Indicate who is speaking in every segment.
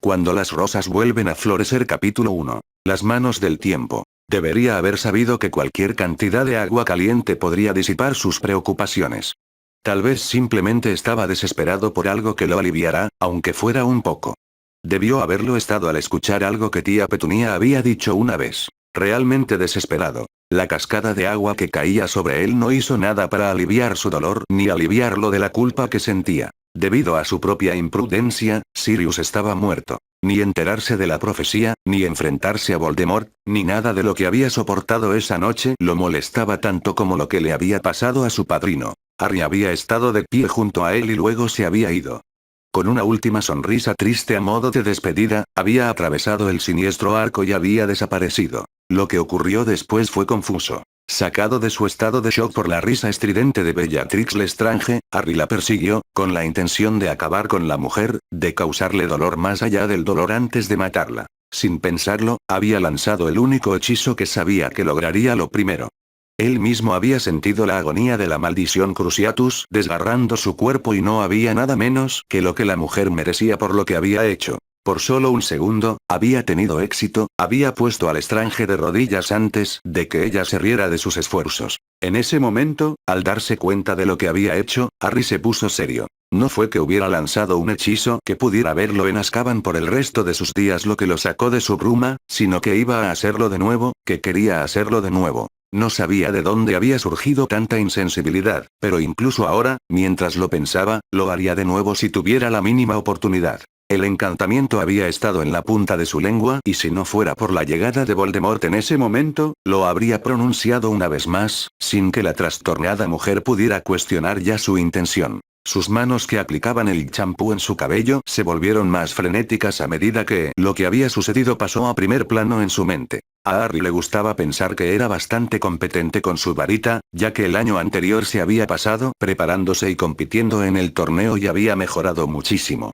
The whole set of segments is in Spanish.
Speaker 1: Cuando las rosas vuelven a florecer capítulo 1. Las manos del tiempo. Debería haber sabido que cualquier cantidad de agua caliente podría disipar sus preocupaciones. Tal vez simplemente estaba desesperado por algo que lo aliviara, aunque fuera un poco. Debió haberlo estado al escuchar algo que tía Petunia había dicho una vez. Realmente desesperado. La cascada de agua que caía sobre él no hizo nada para aliviar su dolor ni aliviarlo de la culpa que sentía. Debido a su propia imprudencia, Sirius estaba muerto. Ni enterarse de la profecía, ni enfrentarse a Voldemort, ni nada de lo que había soportado esa noche lo molestaba tanto como lo que le había pasado a su padrino. Harry había estado de pie junto a él y luego se había ido. Con una última sonrisa triste a modo de despedida, había atravesado el siniestro arco y había desaparecido. Lo que ocurrió después fue confuso. Sacado de su estado de shock por la risa estridente de Bellatrix Lestrange, Harry la persiguió, con la intención de acabar con la mujer, de causarle dolor más allá del dolor antes de matarla. Sin pensarlo, había lanzado el único hechizo que sabía que lograría lo primero. Él mismo había sentido la agonía de la maldición Cruciatus desgarrando su cuerpo y no había nada menos que lo que la mujer merecía por lo que había hecho. Por solo un segundo, había tenido éxito, había puesto al Lestrange de rodillas antes de que ella se riera de sus esfuerzos. En ese momento, al darse cuenta de lo que había hecho, Harry se puso serio. No fue que hubiera lanzado un hechizo que pudiera verlo en Azkaban por el resto de sus días lo que lo sacó de su bruma, sino que iba a hacerlo de nuevo, que quería hacerlo de nuevo. No sabía de dónde había surgido tanta insensibilidad, pero incluso ahora, mientras lo pensaba, lo haría de nuevo si tuviera la mínima oportunidad. El encantamiento había estado en la punta de su lengua y si no fuera por la llegada de Voldemort en ese momento, lo habría pronunciado una vez más, sin que la trastornada mujer pudiera cuestionar ya su intención. Sus manos que aplicaban el champú en su cabello se volvieron más frenéticas a medida que lo que había sucedido pasó a primer plano en su mente. A Harry le gustaba pensar que era bastante competente con su varita, ya que el año anterior se había pasado preparándose y compitiendo en el torneo y había mejorado muchísimo.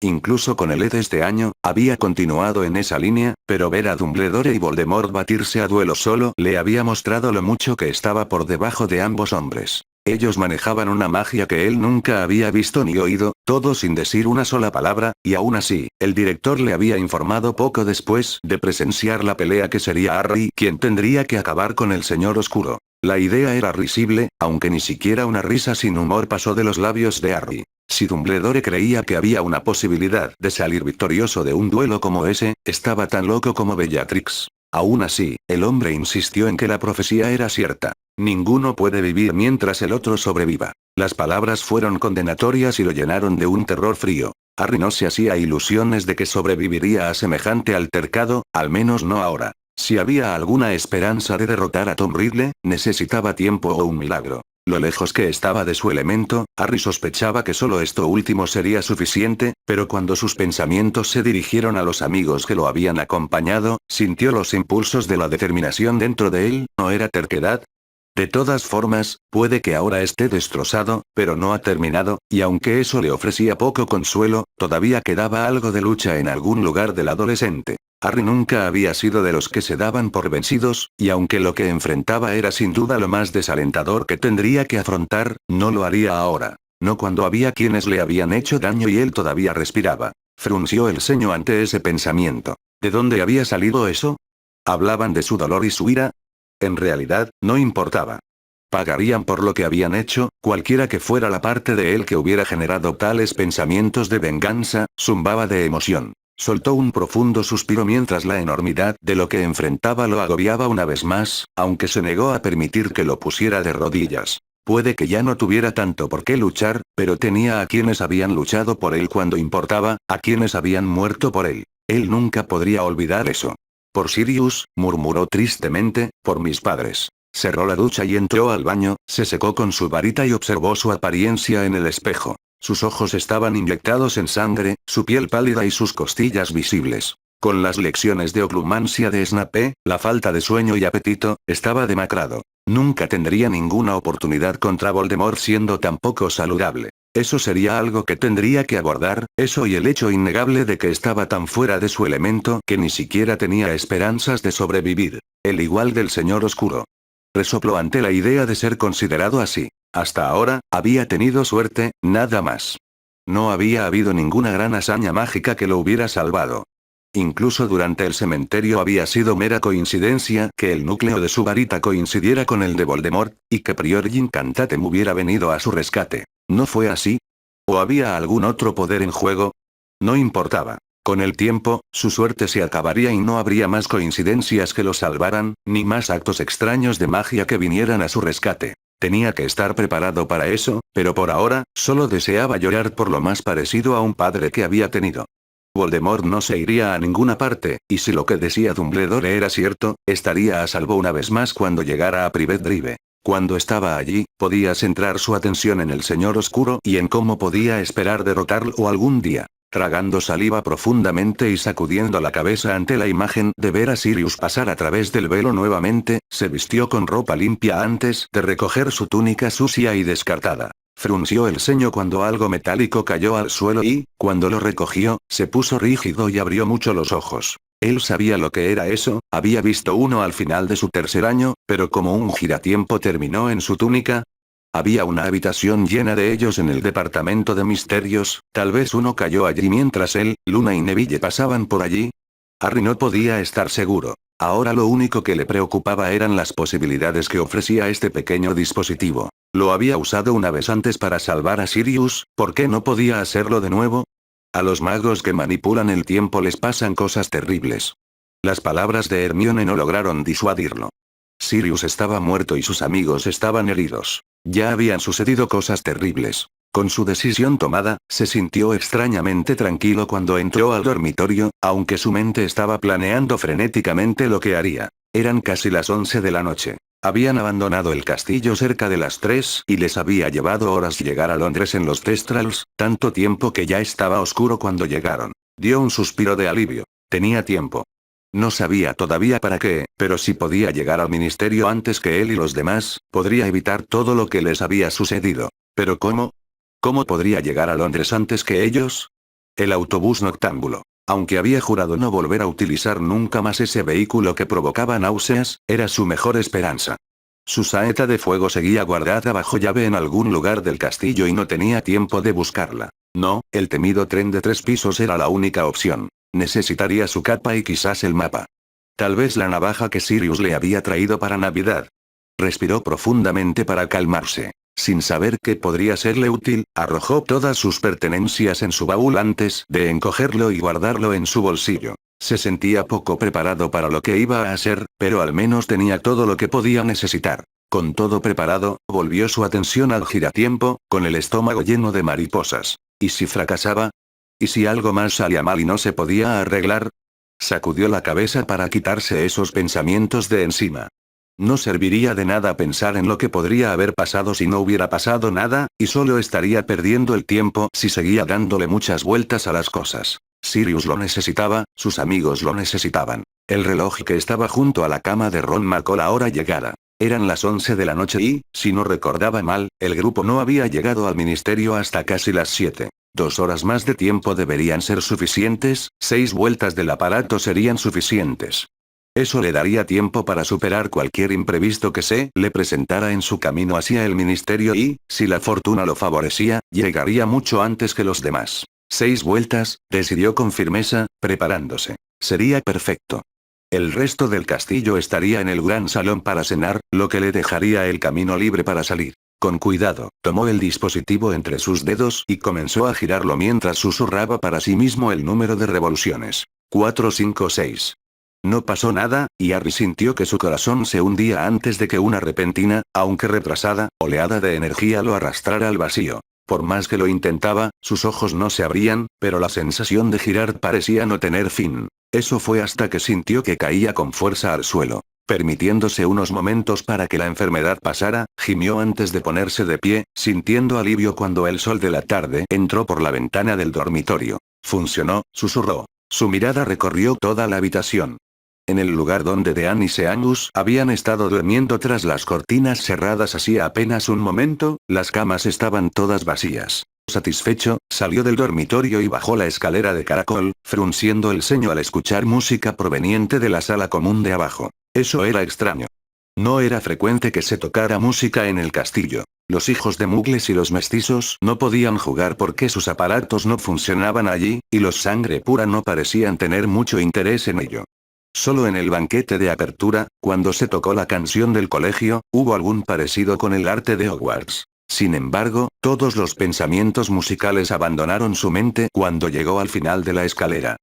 Speaker 1: Incluso con el ED este año, había continuado en esa línea, pero ver a Dumbledore y Voldemort batirse a duelo solo le había mostrado lo mucho que estaba por debajo de ambos hombres. Ellos manejaban una magia que él nunca había visto ni oído, todo sin decir una sola palabra, y aún así, el director le había informado poco después de presenciar la pelea que sería Harry quien tendría que acabar con el Señor Oscuro. La idea era risible, aunque ni siquiera una risa sin humor pasó de los labios de Harry. Si Dumbledore creía que había una posibilidad de salir victorioso de un duelo como ese, estaba tan loco como Bellatrix. Aún así, el hombre insistió en que la profecía era cierta. Ninguno puede vivir mientras el otro sobreviva. Las palabras fueron condenatorias y lo llenaron de un terror frío. Harry no se hacía ilusiones de que sobreviviría a semejante altercado, al menos no ahora. Si había alguna esperanza de derrotar a Tom Riddle, necesitaba tiempo o un milagro. Lo lejos que estaba de su elemento, Harry sospechaba que solo esto último sería suficiente, pero cuando sus pensamientos se dirigieron a los amigos que lo habían acompañado, sintió los impulsos de la determinación dentro de él, ¿no era terquedad? De todas formas, puede que ahora esté destrozado, pero no ha terminado, y aunque eso le ofrecía poco consuelo, todavía quedaba algo de lucha en algún lugar del adolescente. Harry nunca había sido de los que se daban por vencidos, y aunque lo que enfrentaba era sin duda lo más desalentador que tendría que afrontar, no lo haría ahora. No cuando había quienes le habían hecho daño y él todavía respiraba. Frunció el ceño ante ese pensamiento. ¿De dónde había salido eso? ¿Hablaban de su dolor y su ira? En realidad, no importaba. Pagarían por lo que habían hecho, cualquiera que fuera la parte de él que hubiera generado tales pensamientos de venganza, zumbaba de emoción. Soltó un profundo suspiro mientras la enormidad de lo que enfrentaba lo agobiaba una vez más, aunque se negó a permitir que lo pusiera de rodillas. Puede que ya no tuviera tanto por qué luchar, pero tenía a quienes habían luchado por él cuando importaba, a quienes habían muerto por él. Él nunca podría olvidar eso. Por Sirius, murmuró tristemente, por mis padres. Cerró la ducha y entró al baño, se secó con su varita y observó su apariencia en el espejo. Sus ojos estaban inyectados en sangre, su piel pálida y sus costillas visibles. Con las lecciones de oclumancia de Snape, la falta de sueño y apetito, estaba demacrado. Nunca tendría ninguna oportunidad contra Voldemort siendo tan poco saludable. Eso sería algo que tendría que abordar, eso y el hecho innegable de que estaba tan fuera de su elemento que ni siquiera tenía esperanzas de sobrevivir. El igual del Señor Oscuro. Resopló ante la idea de ser considerado así. Hasta ahora, había tenido suerte, nada más. No había habido ninguna gran hazaña mágica que lo hubiera salvado. Incluso durante el cementerio había sido mera coincidencia que el núcleo de su varita coincidiera con el de Voldemort, y que Prior Jincantatem hubiera venido a su rescate. ¿No fue así? ¿O había algún otro poder en juego? No importaba. Con el tiempo, su suerte se acabaría y no habría más coincidencias que lo salvaran, ni más actos extraños de magia que vinieran a su rescate. Tenía que estar preparado para eso, pero por ahora, solo deseaba llorar por lo más parecido a un padre que había tenido. Voldemort no se iría a ninguna parte, y si lo que decía Dumbledore era cierto, estaría a salvo una vez más cuando llegara a Privet Drive. Cuando estaba allí, podía centrar su atención en el Señor Oscuro y en cómo podía esperar derrotarlo algún día. Tragando saliva profundamente y sacudiendo la cabeza ante la imagen de ver a Sirius pasar a través del velo nuevamente, se vistió con ropa limpia antes de recoger su túnica sucia y descartada. Frunció el ceño cuando algo metálico cayó al suelo y, cuando lo recogió, se puso rígido y abrió mucho los ojos. Él sabía lo que era eso, había visto uno al final de su tercer año, pero como un giratiempo terminó en su túnica. Había una habitación llena de ellos en el departamento de misterios, tal vez uno cayó allí mientras él, Luna y Neville pasaban por allí. Harry no podía estar seguro. Ahora lo único que le preocupaba eran las posibilidades que ofrecía este pequeño dispositivo. Lo había usado una vez antes para salvar a Sirius, ¿por qué no podía hacerlo de nuevo? A los magos que manipulan el tiempo les pasan cosas terribles. Las palabras de Hermione no lograron disuadirlo. Sirius estaba muerto y sus amigos estaban heridos. Ya habían sucedido cosas terribles. Con su decisión tomada, se sintió extrañamente tranquilo cuando entró al dormitorio, aunque su mente estaba planeando frenéticamente lo que haría. Eran casi las 11 de la noche. Habían abandonado el castillo cerca de las 3 y les había llevado horas llegar a Londres en los Thestrals, tanto tiempo que ya estaba oscuro cuando llegaron. Dio un suspiro de alivio. Tenía tiempo. No sabía todavía para qué, pero si podía llegar al ministerio antes que él y los demás, podría evitar todo lo que les había sucedido. ¿Pero cómo? ¿Cómo podría llegar a Londres antes que ellos? El autobús noctámbulo. Aunque había jurado no volver a utilizar nunca más ese vehículo que provocaba náuseas, era su mejor esperanza. Su saeta de fuego seguía guardada bajo llave en algún lugar del castillo y no tenía tiempo de buscarla. No, el temido tren de 3 pisos era la única opción. Necesitaría su capa y quizás el mapa. Tal vez la navaja que Sirius le había traído para Navidad. Respiró profundamente para calmarse. Sin saber qué podría serle útil, arrojó todas sus pertenencias en su baúl antes de encogerlo y guardarlo en su bolsillo. Se sentía poco preparado para lo que iba a hacer, pero al menos tenía todo lo que podía necesitar. Con todo preparado, volvió su atención al giratiempo, con el estómago lleno de mariposas. ¿Y si fracasaba? ¿Y si algo más salía mal y no se podía arreglar? Sacudió la cabeza para quitarse esos pensamientos de encima. No serviría de nada pensar en lo que podría haber pasado si no hubiera pasado nada, y solo estaría perdiendo el tiempo si seguía dándole muchas vueltas a las cosas. Sirius lo necesitaba, sus amigos lo necesitaban. El reloj que estaba junto a la cama de Ron marcó la hora llegada. Eran las 11 de la noche y, si no recordaba mal, el grupo no había llegado al ministerio hasta casi las 7. 2 horas más de tiempo deberían ser suficientes, 6 vueltas del aparato serían suficientes. Eso le daría tiempo para superar cualquier imprevisto que se le presentara en su camino hacia el ministerio y, si la fortuna lo favorecía, llegaría mucho antes que los demás. 6 vueltas, decidió con firmeza, preparándose. Sería perfecto. El resto del castillo estaría en el gran salón para cenar, lo que le dejaría el camino libre para salir. Con cuidado, tomó el dispositivo entre sus dedos y comenzó a girarlo mientras susurraba para sí mismo el número de revoluciones. 456. No pasó nada, y Harry sintió que su corazón se hundía antes de que una repentina, aunque retrasada, oleada de energía lo arrastrara al vacío. Por más que lo intentaba, sus ojos no se abrían, pero la sensación de girar parecía no tener fin. Eso fue hasta que sintió que caía con fuerza al suelo. Permitiéndose unos momentos para que la enfermedad pasara, gimió antes de ponerse de pie, sintiendo alivio cuando el sol de la tarde entró por la ventana del dormitorio. Funcionó, susurró. Su mirada recorrió toda la habitación. En el lugar donde Dean y Seamus habían estado durmiendo tras las cortinas cerradas hacía apenas un momento, las camas estaban todas vacías. Satisfecho, salió del dormitorio y bajó la escalera de caracol, frunciendo el ceño al escuchar música proveniente de la sala común de abajo. Eso era extraño. No era frecuente que se tocara música en el castillo. Los hijos de Mugles y los mestizos no podían jugar porque sus aparatos no funcionaban allí, y los sangre pura no parecían tener mucho interés en ello. Solo en el banquete de apertura, cuando se tocó la canción del colegio, hubo algún parecido con el arte de Hogwarts. Sin embargo, todos los pensamientos musicales abandonaron su mente cuando llegó al final de la escalera.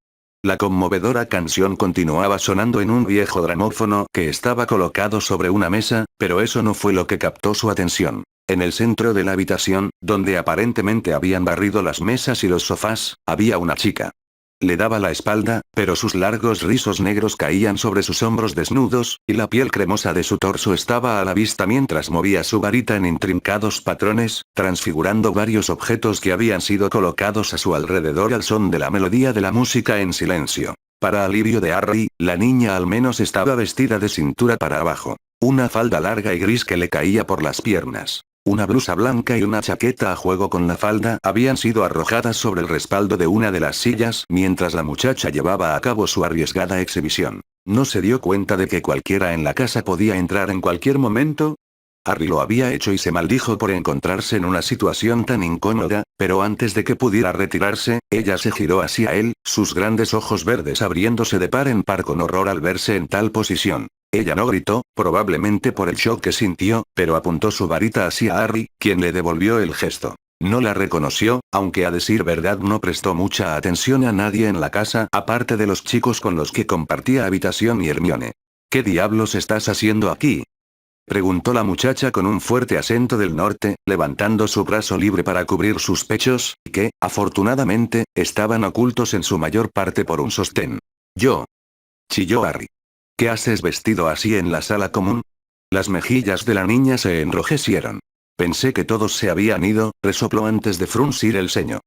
Speaker 1: La conmovedora canción continuaba sonando en un viejo gramófono que estaba colocado sobre una mesa, pero eso no fue lo que captó su atención. En el centro de la habitación, donde aparentemente habían barrido las mesas y los sofás, había una chica. Le daba la espalda, pero sus largos rizos negros caían sobre sus hombros desnudos, y la piel cremosa de su torso estaba a la vista mientras movía su varita en intrincados patrones, transfigurando varios objetos que habían sido colocados a su alrededor al son de la melodía de la música en silencio. Para alivio de Harry, la niña al menos estaba vestida de cintura para abajo. Una falda larga y gris que le caía por las piernas. Una blusa blanca y una chaqueta a juego con la falda habían sido arrojadas sobre el respaldo de una de las sillas mientras la muchacha llevaba a cabo su arriesgada exhibición. ¿No se dio cuenta de que cualquiera en la casa podía entrar en cualquier momento? Harry lo había hecho y se maldijo por encontrarse en una situación tan incómoda, pero antes de que pudiera retirarse, ella se giró hacia él, sus grandes ojos verdes abriéndose de par en par con horror al verse en tal posición. Ella no gritó, probablemente por el shock que sintió, pero apuntó su varita hacia Harry, quien le devolvió el gesto. No la reconoció, aunque a decir verdad no prestó mucha atención a nadie en la casa, aparte de los chicos con los que compartía habitación y Hermione. ¿Qué diablos estás haciendo aquí?, preguntó la muchacha con un fuerte acento del norte, levantando su brazo libre para cubrir sus pechos, que, afortunadamente, estaban ocultos en su mayor parte por un sostén. Yo. Chilló Harry. ¿Qué haces vestido así en la sala común? Las mejillas de la niña se enrojecieron. Pensé que todos se habían ido, resopló antes de fruncir el ceño.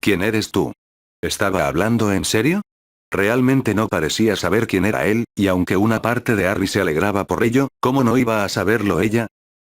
Speaker 1: ¿Quién eres tú? ¿Estaba hablando en serio? Realmente no parecía saber quién era él, y aunque una parte de Harry se alegraba por ello, ¿cómo no iba a saberlo ella?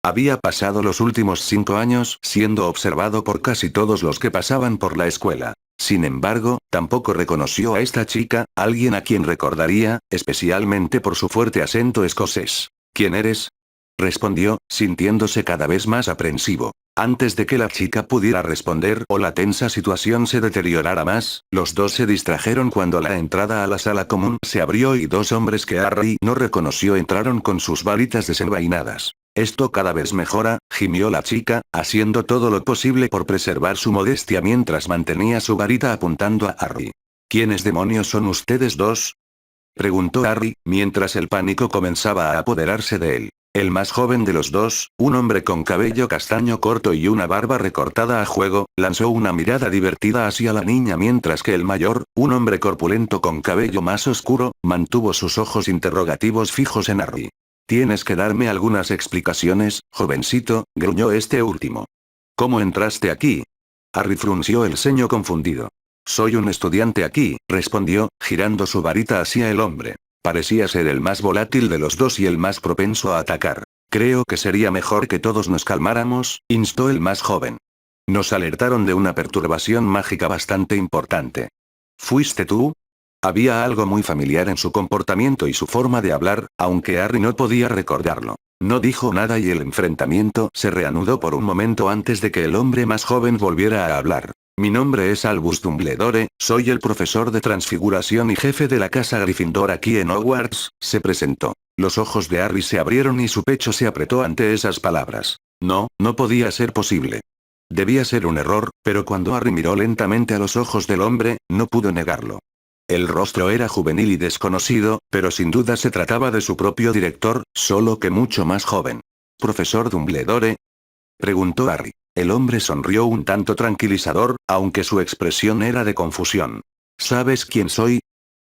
Speaker 1: Había pasado los últimos 5 años siendo observado por casi todos los que pasaban por la escuela. Sin embargo, tampoco reconoció a esta chica, alguien a quien recordaría, especialmente por su fuerte acento escocés. ¿Quién eres?, respondió, sintiéndose cada vez más aprensivo. Antes de que la chica pudiera responder o la tensa situación se deteriorara más, los dos se distrajeron cuando la entrada a la sala común se abrió y 2 hombres que Harry no reconoció entraron con sus varitas desenvainadas. Esto cada vez mejora, gimió la chica, haciendo todo lo posible por preservar su modestia mientras mantenía su varita apuntando a Harry. ¿Quiénes demonios son ustedes dos?, preguntó Harry, mientras el pánico comenzaba a apoderarse de él. El más joven de los dos, un hombre con cabello castaño corto y una barba recortada a juego, lanzó una mirada divertida hacia la niña mientras que el mayor, un hombre corpulento con cabello más oscuro, mantuvo sus ojos interrogativos fijos en Harry. Tienes que darme algunas explicaciones, jovencito, gruñó este último. ¿Cómo entraste aquí? Harry frunció el ceño confundido. Soy un estudiante aquí, respondió, girando su varita hacia el hombre. Parecía ser el más volátil de los dos y el más propenso a atacar. Creo que sería mejor que todos nos calmáramos, instó el más joven. Nos alertaron de una perturbación mágica bastante importante. ¿Fuiste tú? Había algo muy familiar en su comportamiento y su forma de hablar, aunque Harry no podía recordarlo. No dijo nada y el enfrentamiento se reanudó por un momento antes de que el hombre más joven volviera a hablar. Mi nombre es Albus Dumbledore, soy el profesor de transfiguración y jefe de la casa Gryffindor aquí en Hogwarts, se presentó. Los ojos de Harry se abrieron y su pecho se apretó ante esas palabras. No, no podía ser posible. Debía ser un error, pero cuando Harry miró lentamente a los ojos del hombre, no pudo negarlo. El rostro era juvenil y desconocido, pero sin duda se trataba de su propio director, solo que mucho más joven. ¿Profesor Dumbledore?, preguntó Harry. El hombre sonrió un tanto tranquilizador, aunque su expresión era de confusión. ¿Sabes quién soy?,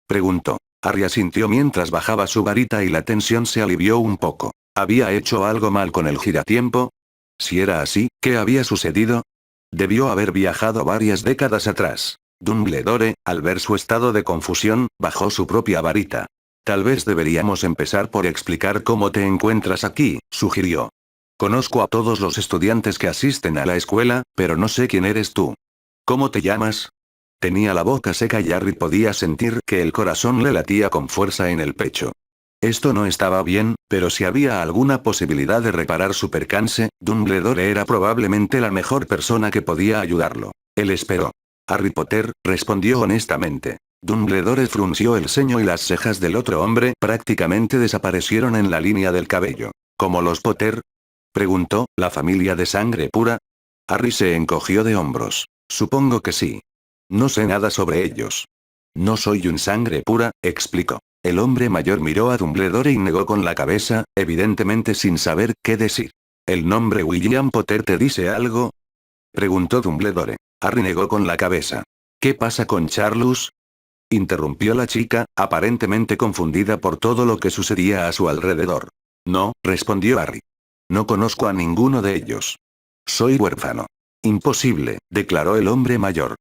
Speaker 1: preguntó. Harry asintió mientras bajaba su varita y la tensión se alivió un poco. ¿Había hecho algo mal con el giratiempo? Si era así, ¿qué había sucedido? Debió haber viajado varias décadas atrás. Dumbledore, al ver su estado de confusión, bajó su propia varita. Tal vez deberíamos empezar por explicar cómo te encuentras aquí, sugirió. Conozco a todos los estudiantes que asisten a la escuela, pero no sé quién eres tú. ¿Cómo te llamas? Tenía la boca seca y Harry podía sentir que el corazón le latía con fuerza en el pecho. Esto no estaba bien, pero si había alguna posibilidad de reparar su percance, Dumbledore era probablemente la mejor persona que podía ayudarlo. Él esperó. Harry Potter, respondió honestamente. Dumbledore frunció el ceño y las cejas del otro hombre prácticamente desaparecieron en la línea del cabello. ¿Como los Potter? Preguntó, ¿la familia de sangre pura? Harry se encogió de hombros. Supongo que sí. No sé nada sobre ellos. No soy un sangre pura, explicó. El hombre mayor miró a Dumbledore y negó con la cabeza, evidentemente sin saber qué decir. ¿El nombre William Potter te dice algo? Preguntó Dumbledore. Harry negó con la cabeza. ¿Qué pasa con Charlus? Interrumpió la chica, aparentemente confundida por todo lo que sucedía a su alrededor. No, respondió Harry. No conozco a ninguno de ellos. Soy huérfano. Imposible, declaró el hombre mayor.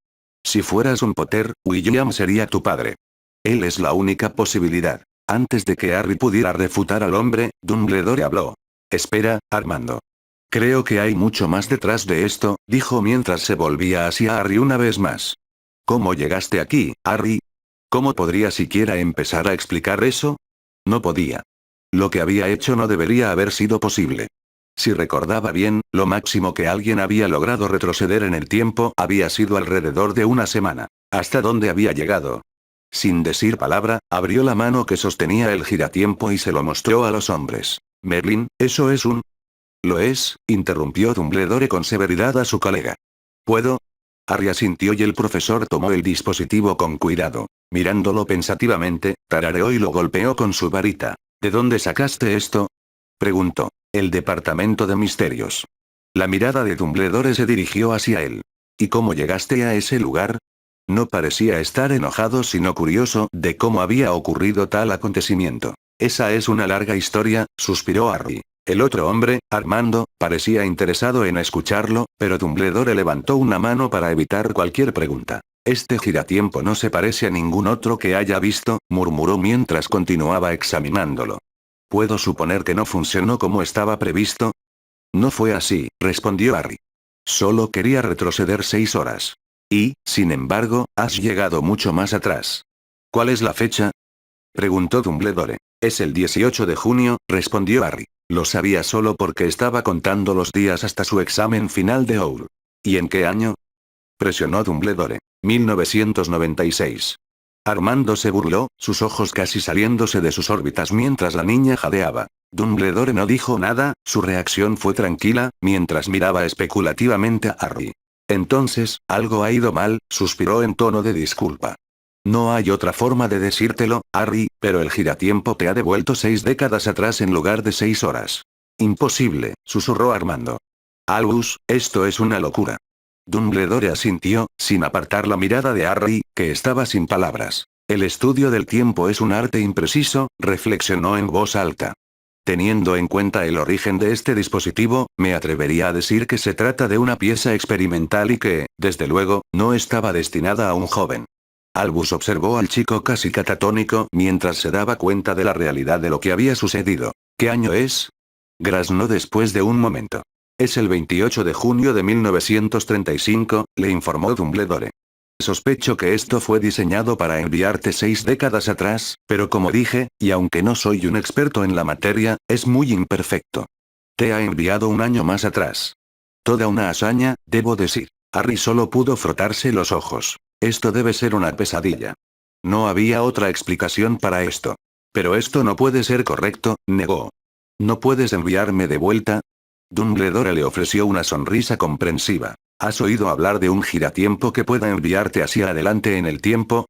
Speaker 1: Si fueras un Potter, William sería tu padre. Él es la única posibilidad. Antes de que Harry pudiera refutar al hombre, Dumbledore habló. Espera, Armando. Creo que hay mucho más detrás de esto, dijo mientras se volvía hacia Harry una vez más. ¿Cómo llegaste aquí, Harry? ¿Cómo podría siquiera empezar a explicar eso? No podía. Lo que había hecho no debería haber sido posible. Si recordaba bien, lo máximo que alguien había logrado retroceder en el tiempo había sido alrededor de una semana. ¿Hasta dónde había llegado? Sin decir palabra, abrió la mano que sostenía el giratiempo y se lo mostró a los hombres. Merlin, ¿eso es un...? Lo es, interrumpió Dumbledore con severidad a su colega. ¿Puedo? Harry asintió y el profesor tomó el dispositivo con cuidado. Mirándolo pensativamente, tarareó y lo golpeó con su varita. ¿De dónde sacaste esto? Preguntó. El departamento de misterios. La mirada de Dumbledore se dirigió hacia él. ¿Y cómo llegaste a ese lugar? No parecía estar enojado sino curioso de cómo había ocurrido tal acontecimiento. Esa es una larga historia, suspiró Harry. El otro hombre, Armando, parecía interesado en escucharlo, pero Dumbledore levantó una mano para evitar cualquier pregunta. Este giratiempo no se parece a ningún otro que haya visto, murmuró mientras continuaba examinándolo. ¿Puedo suponer que no funcionó como estaba previsto? No fue así, respondió Harry. Solo quería retroceder 6 horas. Y, sin embargo, has llegado mucho más atrás. ¿Cuál es la fecha? Preguntó Dumbledore. Es el 18 de junio, respondió Harry. Lo sabía solo porque estaba contando los días hasta su examen final de Our. ¿Y en qué año? Presionó Dumbledore. 1996. Armando se burló, sus ojos casi saliéndose de sus órbitas mientras la niña jadeaba. Dumbledore no dijo nada, su reacción fue tranquila, mientras miraba especulativamente a Harry. Entonces, algo ha ido mal, suspiró en tono de disculpa. No hay otra forma de decírtelo, Harry, pero el giratiempo te ha devuelto 6 décadas atrás en lugar de 6 horas. Imposible, susurró Armando. Albus, esto es una locura. Dumbledore asintió, sin apartar la mirada de Harry, que estaba sin palabras. El estudio del tiempo es un arte impreciso, reflexionó en voz alta. Teniendo en cuenta el origen de este dispositivo, me atrevería a decir que se trata de una pieza experimental y que, desde luego, no estaba destinada a un joven. Albus observó al chico casi catatónico mientras se daba cuenta de la realidad de lo que había sucedido. ¿Qué año es? Graznó después de un momento. Es el 28 de junio de 1935, le informó Dumbledore. Sospecho que esto fue diseñado para enviarte 6 décadas atrás, pero como dije, y aunque no soy un experto en la materia, es muy imperfecto. Te ha enviado un año más atrás. Toda una hazaña, debo decir. Harry solo pudo frotarse los ojos. Esto debe ser una pesadilla. No había otra explicación para esto. Pero esto no puede ser correcto, negó. ¿No puedes enviarme de vuelta? Dumbledore le ofreció una sonrisa comprensiva. ¿Has oído hablar de un giratiempo que pueda enviarte hacia adelante en el tiempo?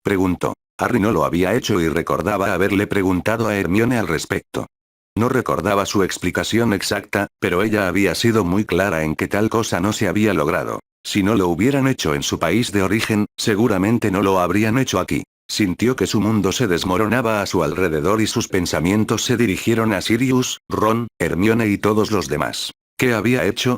Speaker 1: Preguntó. Harry no lo había hecho y recordaba haberle preguntado a Hermione al respecto. No recordaba su explicación exacta, pero ella había sido muy clara en que tal cosa no se había logrado. Si no lo hubieran hecho en su país de origen, seguramente no lo habrían hecho aquí. Sintió que su mundo se desmoronaba a su alrededor y sus pensamientos se dirigieron a Sirius, Ron, Hermione y todos los demás. ¿Qué había hecho?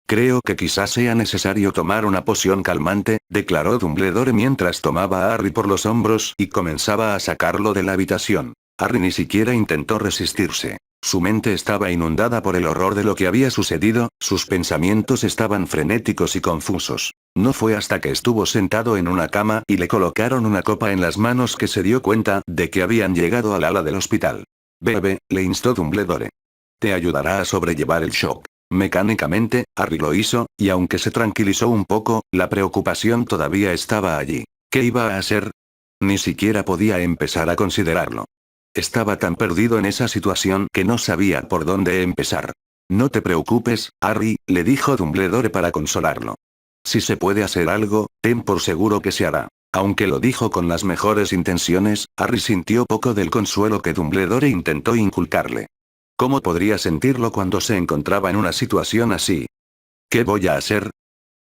Speaker 1: Creo que quizás sea necesario tomar una poción calmante, declaró Dumbledore mientras tomaba a Harry por los hombros y comenzaba a sacarlo de la habitación. Harry ni siquiera intentó resistirse. Su mente estaba inundada por el horror de lo que había sucedido, sus pensamientos estaban frenéticos y confusos. No fue hasta que estuvo sentado en una cama y le colocaron una copa en las manos que se dio cuenta de que habían llegado al ala del hospital. Bebe, le instó Dumbledore. Te ayudará a sobrellevar el shock. Mecánicamente, Harry lo hizo, y aunque se tranquilizó un poco, la preocupación todavía estaba allí. ¿Qué iba a hacer? Ni siquiera podía empezar a considerarlo. Estaba tan perdido en esa situación que no sabía por dónde empezar. No te preocupes, Harry, le dijo Dumbledore para consolarlo. Si se puede hacer algo, ten por seguro que se hará. Aunque lo dijo con las mejores intenciones, Harry sintió poco del consuelo que Dumbledore intentó inculcarle. ¿Cómo podría sentirlo cuando se encontraba en una situación así? ¿Qué voy a hacer?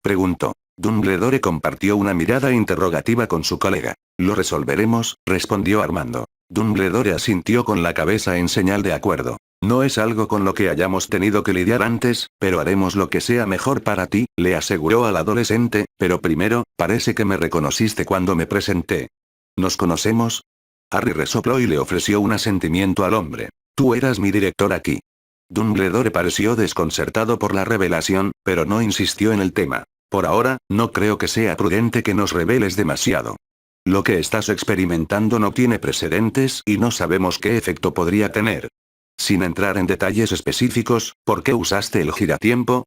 Speaker 1: Preguntó. Dumbledore compartió una mirada interrogativa con su colega. Lo resolveremos, respondió Armando. Dumbledore asintió con la cabeza en señal de acuerdo. No es algo con lo que hayamos tenido que lidiar antes, pero haremos lo que sea mejor para ti, le aseguró al adolescente, pero primero, parece que me reconociste cuando me presenté. ¿Nos conocemos? Harry resopló y le ofreció un asentimiento al hombre. Tú eras mi director aquí. Dumbledore pareció desconcertado por la revelación, pero no insistió en el tema. Por ahora, no creo que sea prudente que nos reveles demasiado. Lo que estás experimentando no tiene precedentes y no sabemos qué efecto podría tener. Sin entrar en detalles específicos, ¿por qué usaste el giratiempo?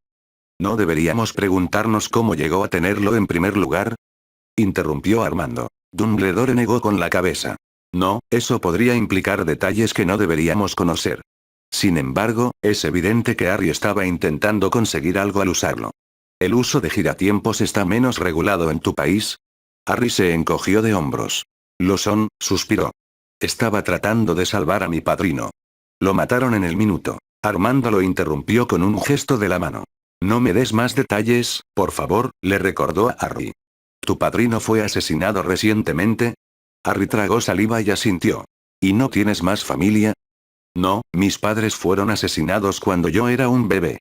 Speaker 1: ¿No deberíamos preguntarnos cómo llegó a tenerlo en primer lugar? Interrumpió Armando. Dumbledore negó con la cabeza. No, eso podría implicar detalles que no deberíamos conocer. Sin embargo, es evidente que Harry estaba intentando conseguir algo al usarlo. ¿El uso de giratiempos está menos regulado en tu país? Harry se encogió de hombros. Lo son, suspiró. Estaba tratando de salvar a mi padrino. Lo mataron en el minuto. Armando lo interrumpió con un gesto de la mano. No me des más detalles, por favor, le recordó a Harry. ¿Tu padrino fue asesinado recientemente? Harry tragó saliva y asintió. ¿Y no tienes más familia? No, mis padres fueron asesinados cuando yo era un bebé.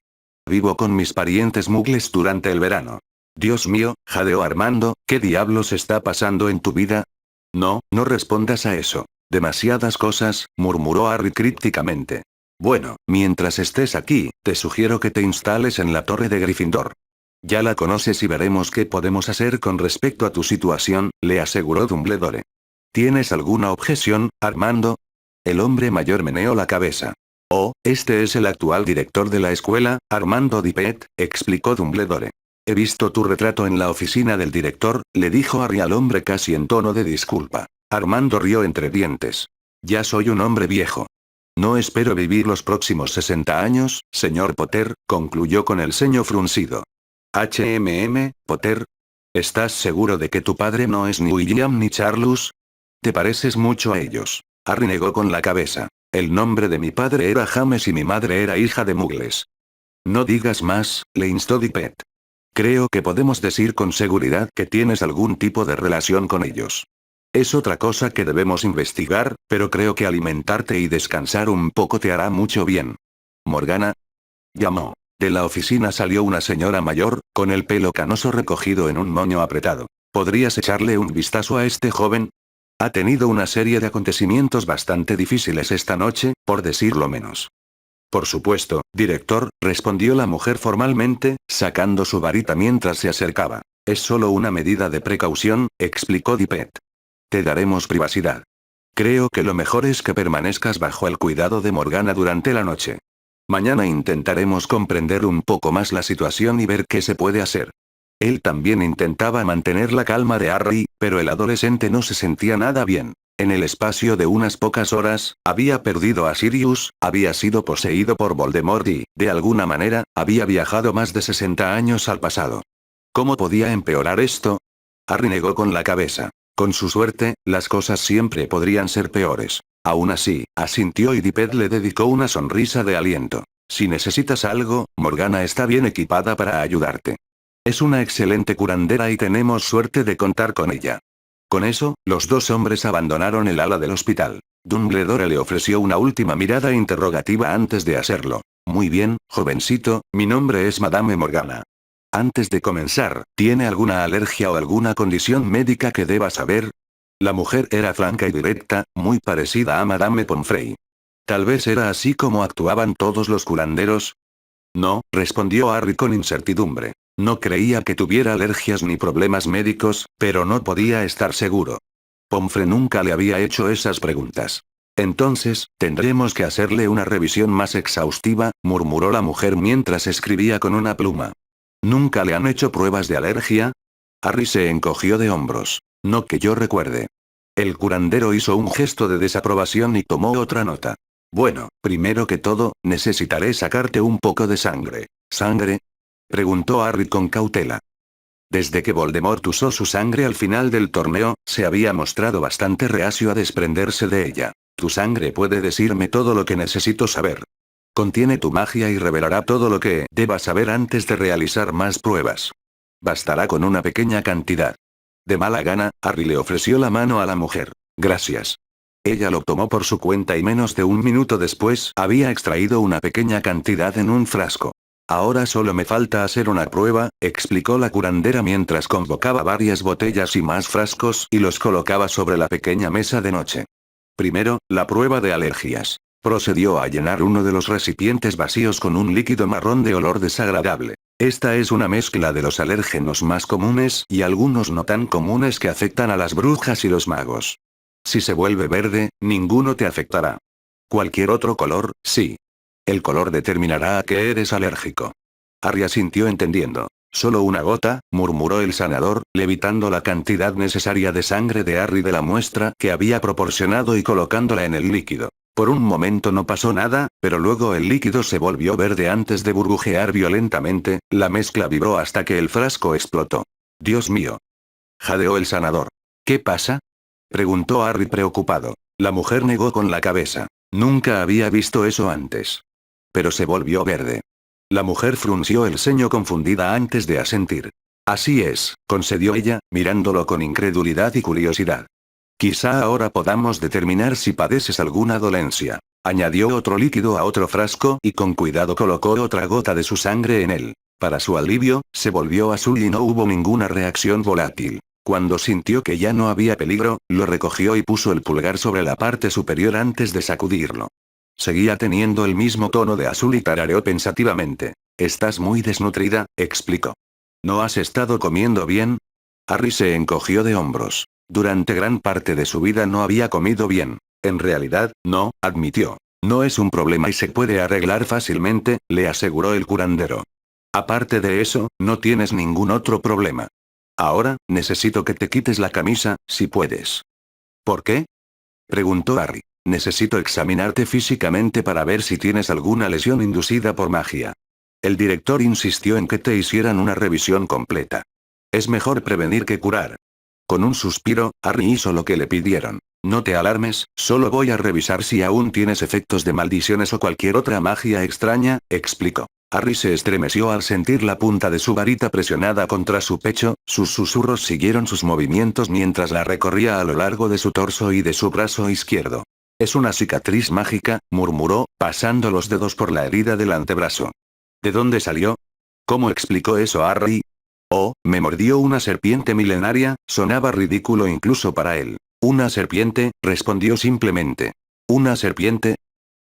Speaker 1: Vivo con mis parientes muggles durante el verano. Dios mío, jadeó Armando, ¿qué diablos está pasando en tu vida? No, no respondas a eso. Demasiadas cosas, murmuró Harry crípticamente. Bueno, mientras estés aquí, te sugiero que te instales en la torre de Gryffindor. Ya la conoces y veremos qué podemos hacer con respecto a tu situación, le aseguró Dumbledore. ¿Tienes alguna objeción, Armando? El hombre mayor meneó la cabeza. Oh, este es el actual director de la escuela, Armando Dippet, explicó Dumbledore. He visto tu retrato en la oficina del director, le dijo Harry al hombre casi en tono de disculpa. Armando rió entre dientes. Ya soy un hombre viejo. No espero vivir los próximos 60 años, señor Potter, concluyó con el ceño fruncido. Potter. ¿Estás seguro de que tu padre no es ni William ni Charles? Te pareces mucho a ellos. Harry negó con la cabeza. El nombre de mi padre era James y mi madre era hija de muggles. No digas más, le instó Dippet. Creo que podemos decir con seguridad que tienes algún tipo de relación con ellos. Es otra cosa que debemos investigar, pero creo que alimentarte y descansar un poco te hará mucho bien. Morgana llamó. De la oficina salió una señora mayor, con el pelo canoso recogido en un moño apretado. ¿Podrías echarle un vistazo a este joven? Ha tenido una serie de acontecimientos bastante difíciles esta noche, por decirlo menos. Por supuesto, director, respondió la mujer formalmente, sacando su varita mientras se acercaba. Es solo una medida de precaución, explicó Dippet. Te daremos privacidad. Creo que lo mejor es que permanezcas bajo el cuidado de Morgana durante la noche. Mañana intentaremos comprender un poco más la situación y ver qué se puede hacer. Él también intentaba mantener la calma de Harry, pero el adolescente no se sentía nada bien. En el espacio de unas pocas horas, había perdido a Sirius, había sido poseído por Voldemort y, de alguna manera, había viajado más de 60 años al pasado. ¿Cómo podía empeorar esto? Harry negó con la cabeza. Con su suerte, las cosas siempre podrían ser peores. Aún así, asintió y Dippet le dedicó una sonrisa de aliento. Si necesitas algo, Morgana está bien equipada para ayudarte. Es una excelente curandera y tenemos suerte de contar con ella. Con eso, los dos hombres abandonaron el ala del hospital. Dumbledore le ofreció una última mirada interrogativa antes de hacerlo. Muy bien, jovencito, mi nombre es Madame Morgana. Antes de comenzar, ¿tiene alguna alergia o alguna condición médica que deba saber? La mujer era franca y directa, muy parecida a Madame Pomfrey. Tal vez era así como actuaban todos los curanderos. No, respondió Harry con incertidumbre. No creía que tuviera alergias ni problemas médicos, pero no podía estar seguro. Pomfre nunca le había hecho esas preguntas. Entonces, tendremos que hacerle una revisión más exhaustiva, murmuró la mujer mientras escribía con una pluma. ¿Nunca le han hecho pruebas de alergia? Harry se encogió de hombros. No que yo recuerde. El curandero hizo un gesto de desaprobación y tomó otra nota. Bueno, primero que todo, necesitaré sacarte un poco de sangre. ¿Sangre? Preguntó Harry con cautela. Desde que Voldemort usó su sangre al final del torneo, se había mostrado bastante reacio a desprenderse de ella. Tu sangre puede decirme todo lo que necesito saber. Contiene tu magia y revelará todo lo que deba saber antes de realizar más pruebas. Bastará con una pequeña cantidad. De mala gana, Harry le ofreció la mano a la mujer. Gracias. Ella lo tomó por su cuenta y menos de un minuto después había extraído una pequeña cantidad en un frasco. Ahora solo me falta hacer una prueba, explicó la curandera mientras convocaba varias botellas y más frascos y los colocaba sobre la pequeña mesa de noche. Primero, la prueba de alergias. Procedió a llenar uno de los recipientes vacíos con un líquido marrón de olor desagradable. Esta es una mezcla de los alérgenos más comunes y algunos no tan comunes que afectan a las brujas y los magos. Si se vuelve verde, ninguno te afectará. Cualquier otro color, sí. El color determinará a qué eres alérgico. Harry asintió entendiendo. Solo una gota, murmuró el sanador, levitando la cantidad necesaria de sangre de Harry de la muestra que había proporcionado y colocándola en el líquido. Por un momento no pasó nada, pero luego el líquido se volvió verde antes de burbujear violentamente, la mezcla vibró hasta que el frasco explotó. Dios mío. Jadeó el sanador. ¿Qué pasa? Preguntó Harry preocupado. La mujer negó con la cabeza. Nunca había visto eso antes. Pero se volvió verde. La mujer frunció el ceño confundida antes de asentir. Así es, concedió ella, mirándolo con incredulidad y curiosidad. Quizá ahora podamos determinar si padeces alguna dolencia. Añadió otro líquido a otro frasco y con cuidado colocó otra gota de su sangre en él. Para su alivio, se volvió azul y no hubo ninguna reacción volátil. Cuando sintió que ya no había peligro, lo recogió y puso el pulgar sobre la parte superior antes de sacudirlo. Seguía teniendo el mismo tono de azul y tarareó pensativamente. Estás muy desnutrida, explicó. ¿No has estado comiendo bien? Harry se encogió de hombros. Durante gran parte de su vida no había comido bien. En realidad, no, admitió. No es un problema y se puede arreglar fácilmente, le aseguró el curandero. Aparte de eso, no tienes ningún otro problema. Ahora, necesito que te quites la camisa, si puedes. ¿Por qué? Preguntó Harry. Necesito examinarte físicamente para ver si tienes alguna lesión inducida por magia. El director insistió en que te hicieran una revisión completa. Es mejor prevenir que curar. Con un suspiro, Harry hizo lo que le pidieron. No te alarmes, solo voy a revisar si aún tienes efectos de maldiciones o cualquier otra magia extraña, explicó. Harry se estremeció al sentir la punta de su varita presionada contra su pecho, sus susurros siguieron sus movimientos mientras la recorría a lo largo de su torso y de su brazo izquierdo. Es una cicatriz mágica, murmuró, pasando los dedos por la herida del antebrazo. ¿De dónde salió? ¿Cómo explicó eso Harry? Oh, me mordió una serpiente milenaria, sonaba ridículo incluso para él. ¿Una serpiente?, respondió simplemente. ¿Una serpiente?,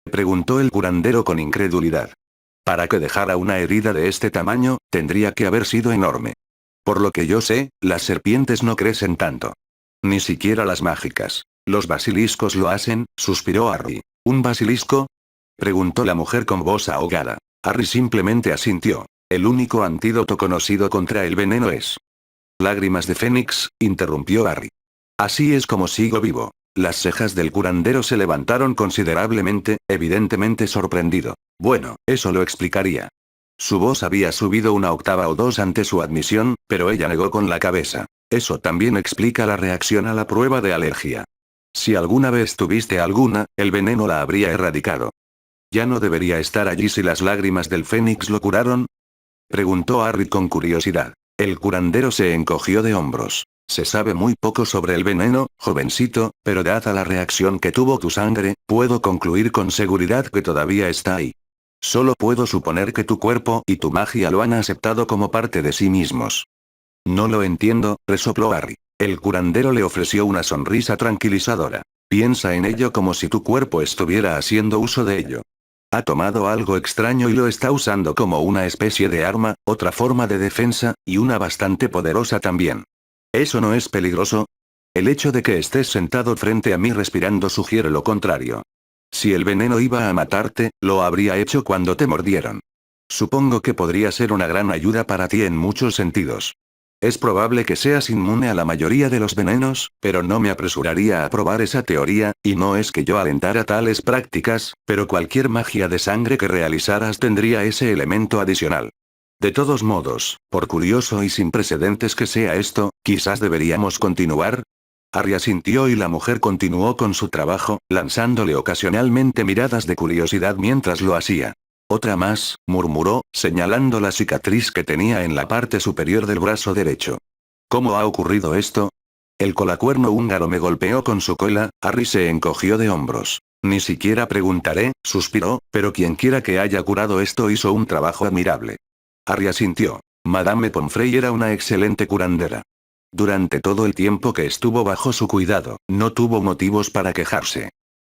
Speaker 1: preguntó el curandero con incredulidad. Para que dejara una herida de este tamaño, tendría que haber sido enorme. Por lo que yo sé, las serpientes no crecen tanto. Ni siquiera las mágicas. Los basiliscos lo hacen, suspiró Harry. ¿Un basilisco?, preguntó la mujer con voz ahogada. Harry simplemente asintió. El único antídoto conocido contra el veneno es... Lágrimas de Fénix, interrumpió Harry. Así es como sigo vivo. Las cejas del curandero se levantaron considerablemente, evidentemente sorprendido. Bueno, eso lo explicaría. Su voz había subido una octava o dos ante su admisión, pero ella negó con la cabeza. Eso también explica la reacción a la prueba de alergia. Si alguna vez tuviste alguna, el veneno la habría erradicado. ¿Ya no debería estar allí si las lágrimas del Fénix lo curaron?, preguntó Harry con curiosidad. El curandero se encogió de hombros. Se sabe muy poco sobre el veneno, jovencito, pero dada la reacción que tuvo tu sangre, puedo concluir con seguridad que todavía está ahí. Solo puedo suponer que tu cuerpo y tu magia lo han aceptado como parte de sí mismos. No lo entiendo, resopló Harry. El curandero le ofreció una sonrisa tranquilizadora. Piensa en ello como si tu cuerpo estuviera haciendo uso de ello. Ha tomado algo extraño y lo está usando como una especie de arma, otra forma de defensa, y una bastante poderosa también. ¿Eso no es peligroso? El hecho de que estés sentado frente a mí respirando sugiere lo contrario. Si el veneno iba a matarte, lo habría hecho cuando te mordieron. Supongo que podría ser una gran ayuda para ti en muchos sentidos. Es probable que seas inmune a la mayoría de los venenos, pero no me apresuraría a probar esa teoría, y no es que yo alentara tales prácticas, pero cualquier magia de sangre que realizaras tendría ese elemento adicional. De todos modos, por curioso y sin precedentes que sea esto, quizás deberíamos continuar. Harry asintió y la mujer continuó con su trabajo, lanzándole ocasionalmente miradas de curiosidad mientras lo hacía. Otra más, murmuró, señalando la cicatriz que tenía en la parte superior del brazo derecho. ¿Cómo ha ocurrido esto? El colacuerno húngaro me golpeó con su cola. Harry se encogió de hombros. Ni siquiera preguntaré, suspiró, pero quienquiera que haya curado esto hizo un trabajo admirable. Harry asintió. Madame Pomfrey era una excelente curandera. Durante todo el tiempo que estuvo bajo su cuidado, no tuvo motivos para quejarse.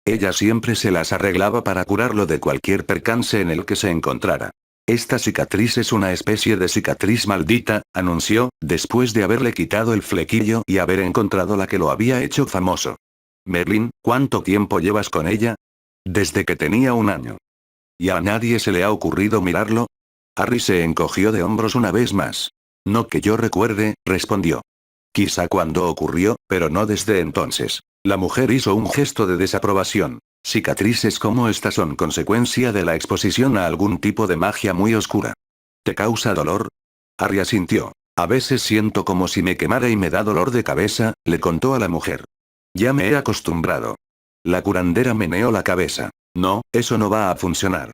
Speaker 1: Ella siempre se las arreglaba para curarlo de cualquier percance en el que se encontrara. Esta cicatriz es una especie de cicatriz maldita, anunció, después de haberle quitado el flequillo y haber encontrado la que lo había hecho famoso. Merlin, ¿cuánto tiempo llevas con ella? Desde que tenía 1 año. ¿Y a nadie se le ha ocurrido mirarlo? Harry se encogió de hombros una vez más. No que yo recuerde, respondió. Quizá cuando ocurrió, pero no desde entonces. La mujer hizo un gesto de desaprobación. Cicatrices como esta son consecuencia de la exposición a algún tipo de magia muy oscura. ¿Te causa dolor? Harry asintió. A veces siento como si me quemara y me da dolor de cabeza, le contó a la mujer. Ya me he acostumbrado. La curandera meneó la cabeza. No, eso no va a funcionar.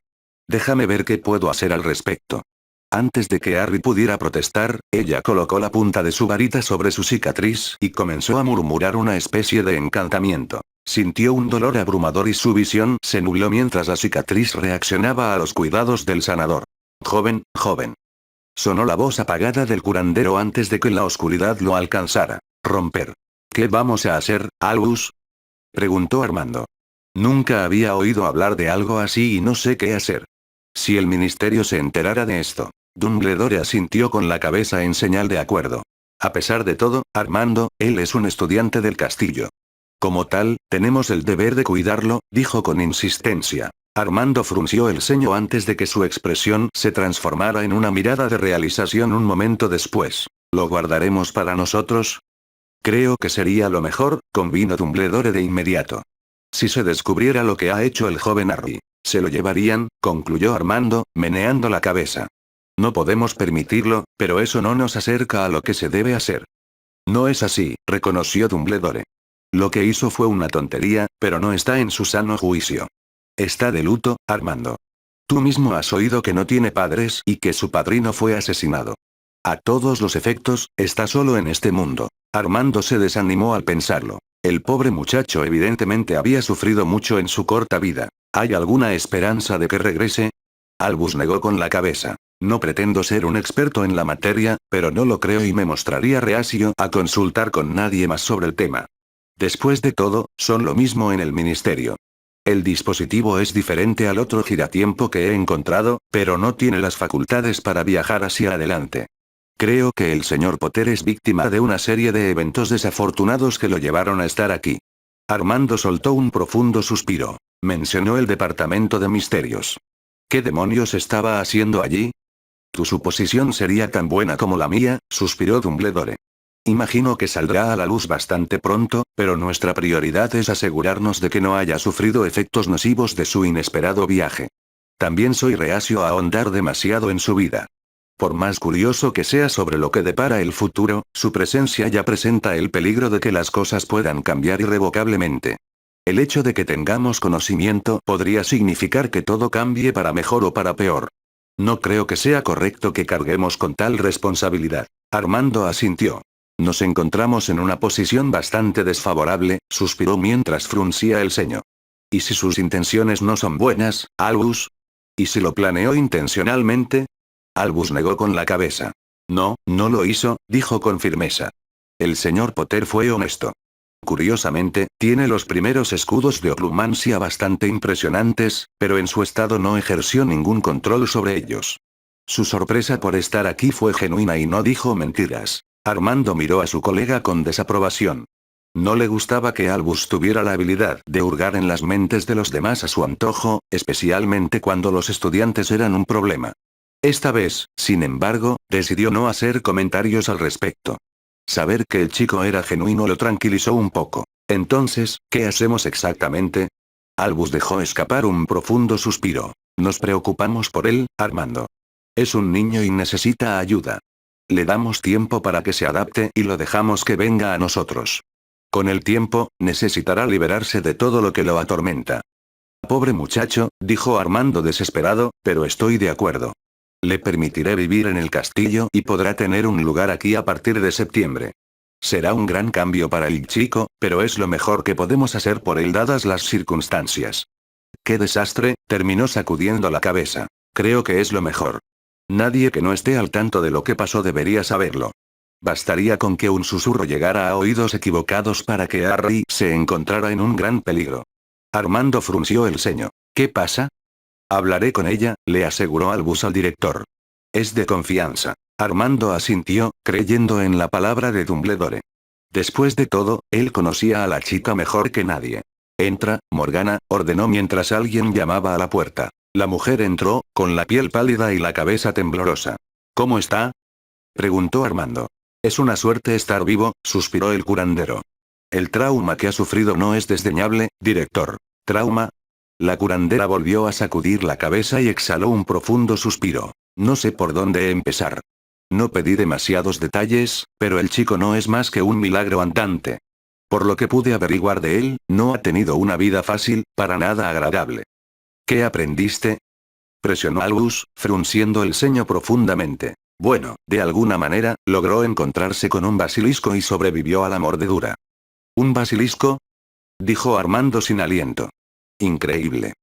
Speaker 1: Déjame ver qué puedo hacer al respecto. Antes de que Harry pudiera protestar, ella colocó la punta de su varita sobre su cicatriz y comenzó a murmurar una especie de encantamiento. Sintió un dolor abrumador y su visión se nubló mientras la cicatriz reaccionaba a los cuidados del sanador. Joven, joven. Sonó la voz apagada del curandero antes de que la oscuridad lo alcanzara. Romper. ¿Qué vamos a hacer, Albus? Preguntó Armando. Nunca había oído hablar de algo así y no sé qué hacer. Si el ministerio se enterara de esto. Dumbledore asintió con la cabeza en señal de acuerdo. A pesar de todo, Armando, él es un estudiante del castillo. Como tal, tenemos el deber de cuidarlo, dijo con insistencia. Armando frunció el ceño antes de que su expresión se transformara en una mirada de realización un momento después. ¿Lo guardaremos para nosotros? Creo que sería lo mejor, convino Dumbledore de inmediato. Si se descubriera lo que ha hecho el joven Harry. Se lo llevarían, concluyó Armando, meneando la cabeza. No podemos permitirlo, pero eso no nos acerca a lo que se debe hacer. No es así, reconoció Dumbledore. Lo que hizo fue una tontería, pero no está en su sano juicio. Está de luto, Armando. Tú mismo has oído que no tiene padres y que su padrino fue asesinado. A todos los efectos, está solo en este mundo. Armando se desanimó al pensarlo. El pobre muchacho evidentemente había sufrido mucho en su corta vida. ¿Hay alguna esperanza de que regrese? Albus negó con la cabeza. No pretendo ser un experto en la materia, pero no lo creo y me mostraría reacio a consultar con nadie más sobre el tema. Después de todo, son lo mismo en el ministerio. El dispositivo es diferente al otro giratiempo que he encontrado, pero no tiene las facultades para viajar hacia adelante. Creo que el señor Potter es víctima de una serie de eventos desafortunados que lo llevaron a estar aquí. Armando soltó un profundo suspiro. Mencionó el departamento de misterios. ¿Qué demonios estaba haciendo allí? Tu suposición sería tan buena como la mía, suspiró Dumbledore. Imagino que saldrá a la luz bastante pronto, pero nuestra prioridad es asegurarnos de que no haya sufrido efectos nocivos de su inesperado viaje. También soy reacio a ahondar demasiado en su vida. Por más curioso que sea sobre lo que depara el futuro, su presencia ya presenta el peligro de que las cosas puedan cambiar irrevocablemente. El hecho de que tengamos conocimiento podría significar que todo cambie para mejor o para peor. No creo que sea correcto que carguemos con tal responsabilidad. Armando asintió. Nos encontramos en una posición bastante desfavorable, suspiró mientras fruncía el ceño. ¿Y si sus intenciones no son buenas, Albus? ¿Y si lo planeó intencionalmente? Albus negó con la cabeza. No, no lo hizo, dijo con firmeza. El señor Potter fue honesto. Curiosamente, tiene los primeros escudos de oclumancia bastante impresionantes, pero en su estado no ejerció ningún control sobre ellos. Su sorpresa por estar aquí fue genuina y no dijo mentiras. Armando miró a su colega con desaprobación. No le gustaba que Albus tuviera la habilidad de hurgar en las mentes de los demás a su antojo, especialmente cuando los estudiantes eran un problema. Esta vez, sin embargo, decidió no hacer comentarios al respecto. Saber que el chico era genuino lo tranquilizó un poco. Entonces, ¿qué hacemos exactamente? Albus dejó escapar un profundo suspiro. Nos preocupamos por él, Armando. Es un niño y necesita ayuda. Le damos tiempo para que se adapte y lo dejamos que venga a nosotros. Con el tiempo, necesitará liberarse de todo lo que lo atormenta. Pobre muchacho, dijo Armando desesperado, pero estoy de acuerdo. Le permitiré vivir en el castillo y podrá tener un lugar aquí a partir de septiembre. Será un gran cambio para el chico, pero es lo mejor que podemos hacer por él dadas las circunstancias. ¡Qué desastre!, terminó sacudiendo la cabeza. Creo que es lo mejor. Nadie que no esté al tanto de lo que pasó debería saberlo. Bastaría con que un susurro llegara a oídos equivocados para que Harry se encontrara en un gran peligro. Armando frunció el ceño. ¿Qué pasa? Hablaré con ella, le aseguró Albus al director. Es de confianza. Armando asintió, creyendo en la palabra de Dumbledore. Después de todo, él conocía a la chica mejor que nadie. Entra, Morgana, ordenó mientras alguien llamaba a la puerta. La mujer entró, con la piel pálida y la cabeza temblorosa. ¿Cómo está?, preguntó Armando. Es una suerte estar vivo, suspiró el curandero. El trauma que ha sufrido no es desdeñable, director. ¿Trauma? La curandera volvió a sacudir la cabeza y exhaló un profundo suspiro. No sé por dónde empezar. No pedí demasiados detalles, pero el chico no es más que un milagro andante. Por lo que pude averiguar de él, no ha tenido una vida fácil, para nada agradable. ¿Qué aprendiste?, presionó Albus, frunciendo el ceño profundamente. Bueno, de alguna manera, logró encontrarse con un basilisco y sobrevivió a la mordedura. ¿Un basilisco?, dijo Armando sin aliento. Increíble.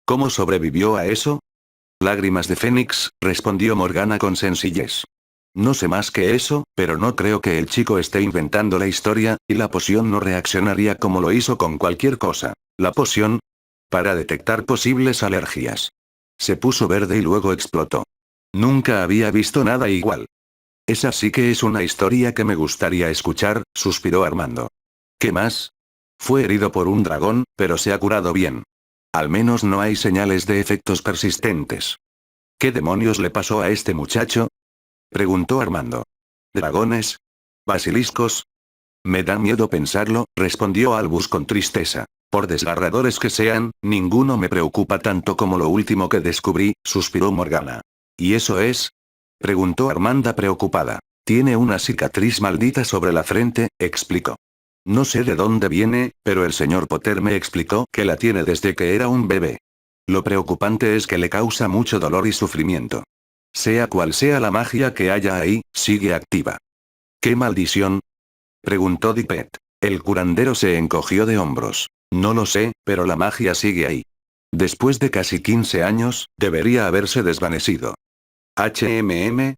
Speaker 1: ¿Cómo sobrevivió a eso? Lágrimas de Fénix, respondió Morgana con sencillez. No sé más que eso, pero no creo que el chico esté inventando la historia, y la poción no reaccionaría como lo hizo con cualquier cosa. ¿La poción? Para detectar posibles alergias. Se puso verde y luego explotó. Nunca había visto nada igual. Esa sí que es una historia que me gustaría escuchar, suspiró Armando. ¿Qué más? Fue herido por un dragón, pero se ha curado bien. Al menos no hay señales de efectos persistentes. ¿Qué demonios le pasó a este muchacho?, preguntó Armando. ¿Dragones? ¿Basiliscos? Me da miedo pensarlo, respondió Albus con tristeza. Por desgarradores que sean, ninguno me preocupa tanto como lo último que descubrí, suspiró Morgana. ¿Y eso es?, preguntó Armanda preocupada. Tiene una cicatriz maldita sobre la frente, explicó. No sé de dónde viene, pero el señor Potter me explicó que la tiene desde que era un bebé. Lo preocupante es que le causa mucho dolor y sufrimiento. Sea cual sea la magia que haya ahí, sigue activa. ¿Qué maldición?, preguntó Dippet. El curandero se encogió de hombros. No lo sé, pero la magia sigue ahí. Después de casi 15 años, debería haberse desvanecido.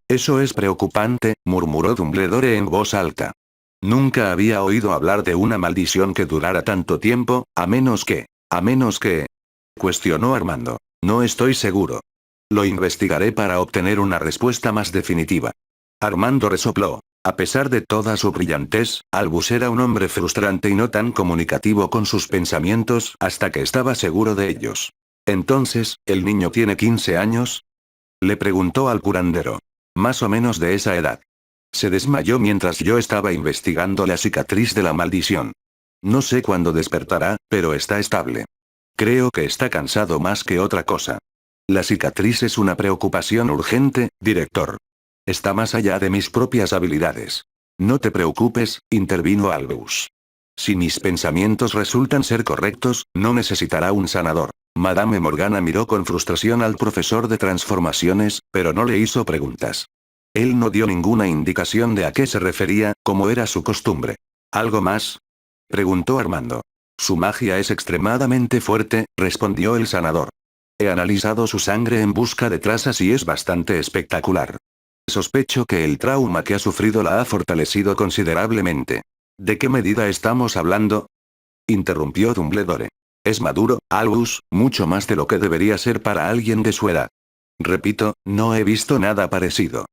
Speaker 1: Eso es preocupante, murmuró Dumbledore en voz alta. Nunca había oído hablar de una maldición que durara tanto tiempo, a menos que, cuestionó Armando. No estoy seguro. Lo investigaré para obtener una respuesta más definitiva. Armando resopló. A pesar de toda su brillantez, Albus era un hombre frustrante y no tan comunicativo con sus pensamientos hasta que estaba seguro de ellos. Entonces, ¿el niño tiene 15 años? Le preguntó al curandero. Más o menos de esa edad. Se desmayó mientras yo estaba investigando la cicatriz de la maldición. No sé cuándo despertará, pero está estable. Creo que está cansado más que otra cosa. La cicatriz es una preocupación urgente, director. Está más allá de mis propias habilidades. No te preocupes, intervino Albus. Si mis pensamientos resultan ser correctos, no necesitará un sanador. Madame Morgana miró con frustración al profesor de transformaciones, pero no le hizo preguntas. Él no dio ninguna indicación de a qué se refería, como era su costumbre. ¿Algo más?, preguntó Armando. Su magia es extremadamente fuerte, respondió el sanador. He analizado su sangre en busca de trazas y es bastante espectacular. Sospecho que el trauma que ha sufrido la ha fortalecido considerablemente. ¿De qué medida estamos hablando? Interrumpió Dumbledore. Es maduro, Albus, mucho más de lo que debería ser para alguien de su edad. Repito, no he visto nada parecido.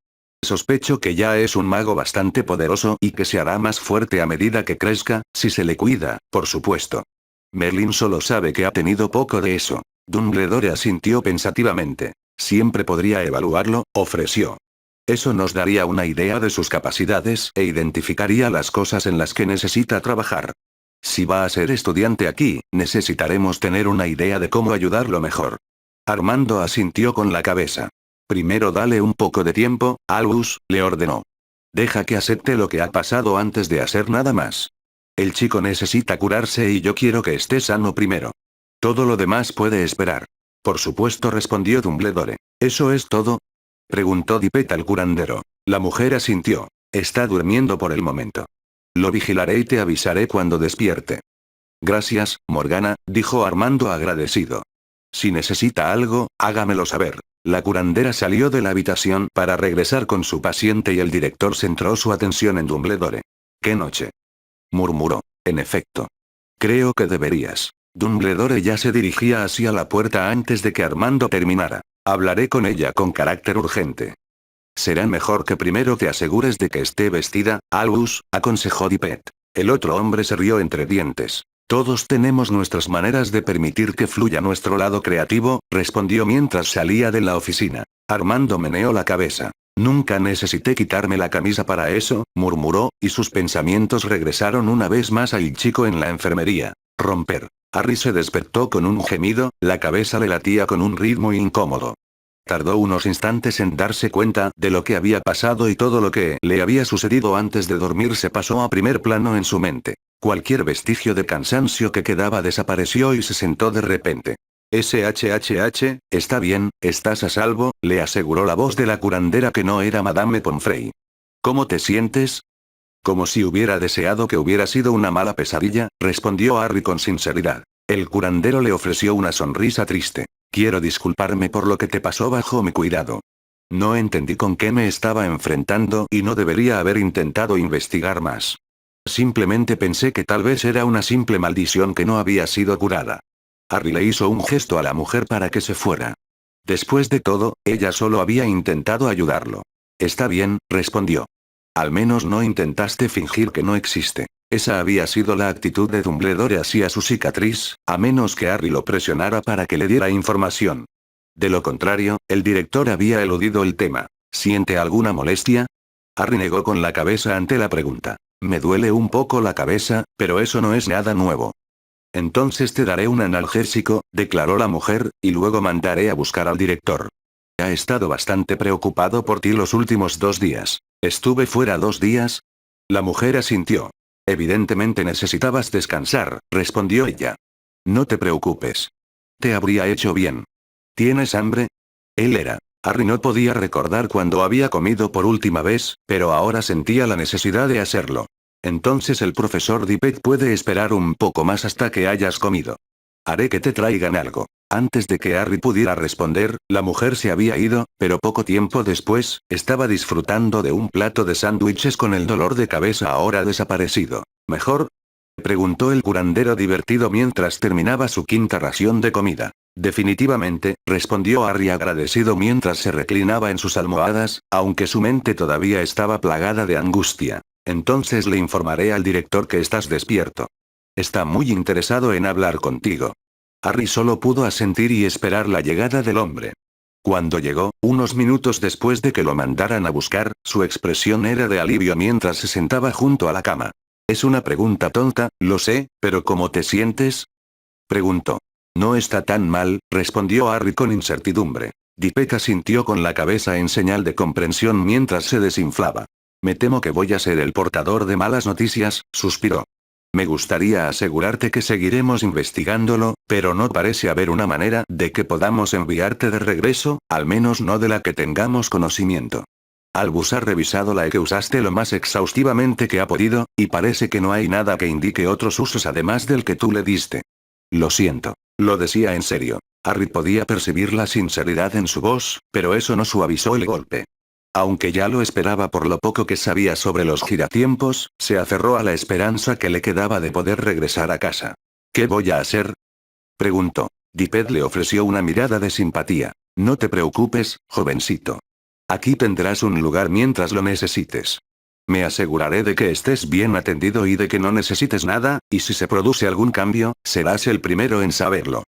Speaker 1: Sospecho que ya es un mago bastante poderoso y que se hará más fuerte a medida que crezca, si se le cuida, por supuesto. Merlin solo sabe que ha tenido poco de eso. Dumbledore asintió pensativamente. Siempre podría evaluarlo, ofreció. Eso nos daría una idea de sus capacidades e identificaría las cosas en las que necesita trabajar. Si va a ser estudiante aquí, necesitaremos tener una idea de cómo ayudarlo mejor. Armando asintió con la cabeza. Primero dale un poco de tiempo, Albus, le ordenó. Deja que acepte lo que ha pasado antes de hacer nada más. El chico necesita curarse y yo quiero que esté sano primero. Todo lo demás puede esperar. Por supuesto, respondió Dumbledore. ¿Eso es todo? Preguntó Dippet al curandero. La mujer asintió. Está durmiendo por el momento. Lo vigilaré y te avisaré cuando despierte. Gracias, Morgana, dijo Armando agradecido. Si necesita algo, hágamelo saber. La curandera salió de la habitación para regresar con su paciente y el director centró su atención en Dumbledore. ¡Qué noche!, murmuró. En efecto. Creo que deberías. Dumbledore ya se dirigía hacia la puerta antes de que Armando terminara. Hablaré con ella con carácter urgente. Será mejor que primero te asegures de que esté vestida, Albus, aconsejó Dippet. El otro hombre se rió entre dientes. Todos tenemos nuestras maneras de permitir que fluya nuestro lado creativo, respondió mientras salía de la oficina. Armando meneó la cabeza. Nunca necesité quitarme la camisa para eso, murmuró, y sus pensamientos regresaron una vez más al chico en la enfermería. Romper. Harry se despertó con un gemido, la cabeza le latía con un ritmo incómodo. Tardó unos instantes en darse cuenta de lo que había pasado y todo lo que le había sucedido antes de dormir se pasó a primer plano en su mente. Cualquier vestigio de cansancio que quedaba desapareció y se sentó de repente. SHHH, está bien, estás a salvo, le aseguró la voz de la curandera que no era Madame Pomfrey. ¿Cómo te sientes? Como si hubiera deseado que hubiera sido una mala pesadilla, respondió Harry con sinceridad. El curandero le ofreció una sonrisa triste. Quiero disculparme por lo que te pasó bajo mi cuidado. No entendí con qué me estaba enfrentando y no debería haber intentado investigar más. Simplemente pensé que tal vez era una simple maldición que no había sido curada. Harry le hizo un gesto a la mujer para que se fuera. Después de todo, ella solo había intentado ayudarlo. Está bien, respondió. Al menos no intentaste fingir que no existe. Esa había sido la actitud de Dumbledore hacia su cicatriz, a menos que Harry lo presionara para que le diera información. De lo contrario, el director había eludido el tema. ¿Siente alguna molestia? Harry negó con la cabeza ante la pregunta. Me duele un poco la cabeza, pero eso no es nada nuevo. Entonces te daré un analgésico, declaró la mujer, y luego mandaré a buscar al director. Ha estado bastante preocupado por ti los últimos 2 días. ¿Estuve fuera 2 días? La mujer asintió. Evidentemente necesitabas descansar, respondió ella. No te preocupes. Te habría hecho bien. ¿Tienes hambre? Él era. Harry no podía recordar cuándo había comido por última vez, pero ahora sentía la necesidad de hacerlo. Entonces el profesor Dippet puede esperar un poco más hasta que hayas comido. Haré que te traigan algo. Antes de que Harry pudiera responder, la mujer se había ido, pero poco tiempo después, estaba disfrutando de un plato de sándwiches con el dolor de cabeza ahora desaparecido. ¿Mejor?, preguntó el curandero divertido mientras terminaba su 5ª ración de comida. Definitivamente, respondió Harry agradecido mientras se reclinaba en sus almohadas, aunque su mente todavía estaba plagada de angustia. Entonces le informaré al director que estás despierto. Está muy interesado en hablar contigo. Harry solo pudo asentir y esperar la llegada del hombre. Cuando llegó, unos minutos después de que lo mandaran a buscar, su expresión era de alivio mientras se sentaba junto a la cama. Es una pregunta tonta, lo sé, pero ¿cómo te sientes?, preguntó. No está tan mal, respondió Harry con incertidumbre. Dippet asintió con la cabeza en señal de comprensión mientras se desinflaba. Me temo que voy a ser el portador de malas noticias, suspiró. Me gustaría asegurarte que seguiremos investigándolo, pero no parece haber una manera de que podamos enviarte de regreso, al menos no de la que tengamos conocimiento. Albus ha revisado la que usaste lo más exhaustivamente que ha podido, y parece que no hay nada que indique otros usos además del que tú le diste. Lo siento. Lo decía en serio. Harry podía percibir la sinceridad en su voz, pero eso no suavizó el golpe. Aunque ya lo esperaba por lo poco que sabía sobre los giratiempos, se aferró a la esperanza que le quedaba de poder regresar a casa. ¿Qué voy a hacer?, preguntó. Dipet le ofreció una mirada de simpatía. No te preocupes, jovencito. Aquí tendrás un lugar mientras lo necesites. Me aseguraré de que estés bien atendido y de que no necesites nada, y si se produce algún cambio, serás el primero en saberlo.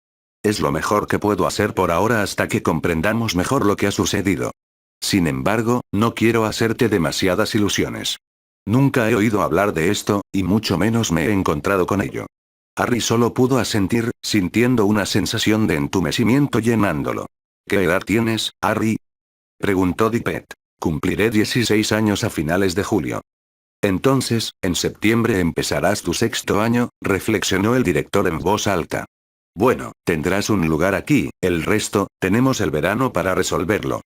Speaker 1: Es lo mejor que puedo hacer por ahora hasta que comprendamos mejor lo que ha sucedido. Sin embargo, no quiero hacerte demasiadas ilusiones. Nunca he oído hablar de esto, y mucho menos me he encontrado con ello. Harry solo pudo asentir, sintiendo una sensación de entumecimiento llenándolo. ¿Qué edad tienes, Harry?, preguntó Dipet. Cumpliré 16 años a finales de julio. Entonces, en septiembre empezarás tu sexto año, reflexionó el director en voz alta. Bueno, tendrás un lugar aquí, el resto, tenemos el verano para resolverlo.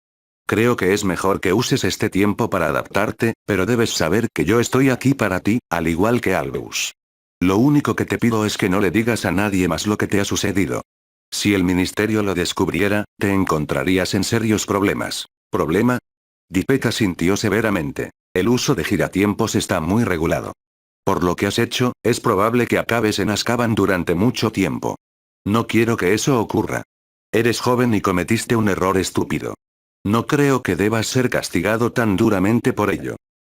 Speaker 1: Creo que es mejor que uses este tiempo para adaptarte, pero debes saber que yo estoy aquí para ti, al igual que Albus. Lo único que te pido es que no le digas a nadie más lo que te ha sucedido. Si el ministerio lo descubriera, te encontrarías en serios problemas. ¿Problema? Dipet asintió severamente. El uso de giratiempos está muy regulado. Por lo que has hecho, es probable que acabes en Azkaban durante mucho tiempo. No quiero que eso ocurra. Eres joven y cometiste un error estúpido. No creo que debas ser castigado tan duramente por ello.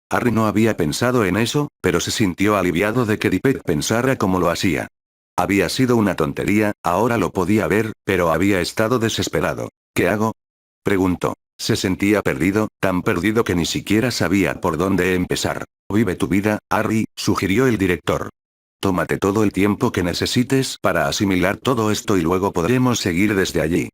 Speaker 1: Harry no había pensado en eso, pero se sintió aliviado de que Dipet pensara como lo hacía. Había sido una tontería, ahora lo podía ver, pero había estado desesperado. ¿Qué hago?, preguntó. Se sentía perdido, tan perdido que ni siquiera sabía por dónde empezar. Vive tu vida, Harry, sugirió el director. Tómate todo el tiempo que necesites para asimilar todo esto y luego podremos seguir desde allí.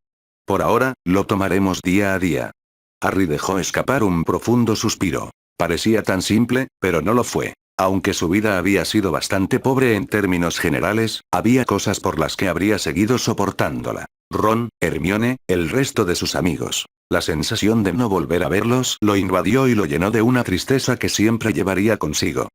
Speaker 1: Por ahora, lo tomaremos día a día. Harry dejó escapar un profundo suspiro. Parecía tan simple, pero no lo fue. Aunque su vida había sido bastante pobre en términos generales, había cosas por las que habría seguido soportándola. Ron, Hermione, el resto de sus amigos. La sensación de no volver a verlos lo invadió y lo llenó de una tristeza que siempre llevaría consigo.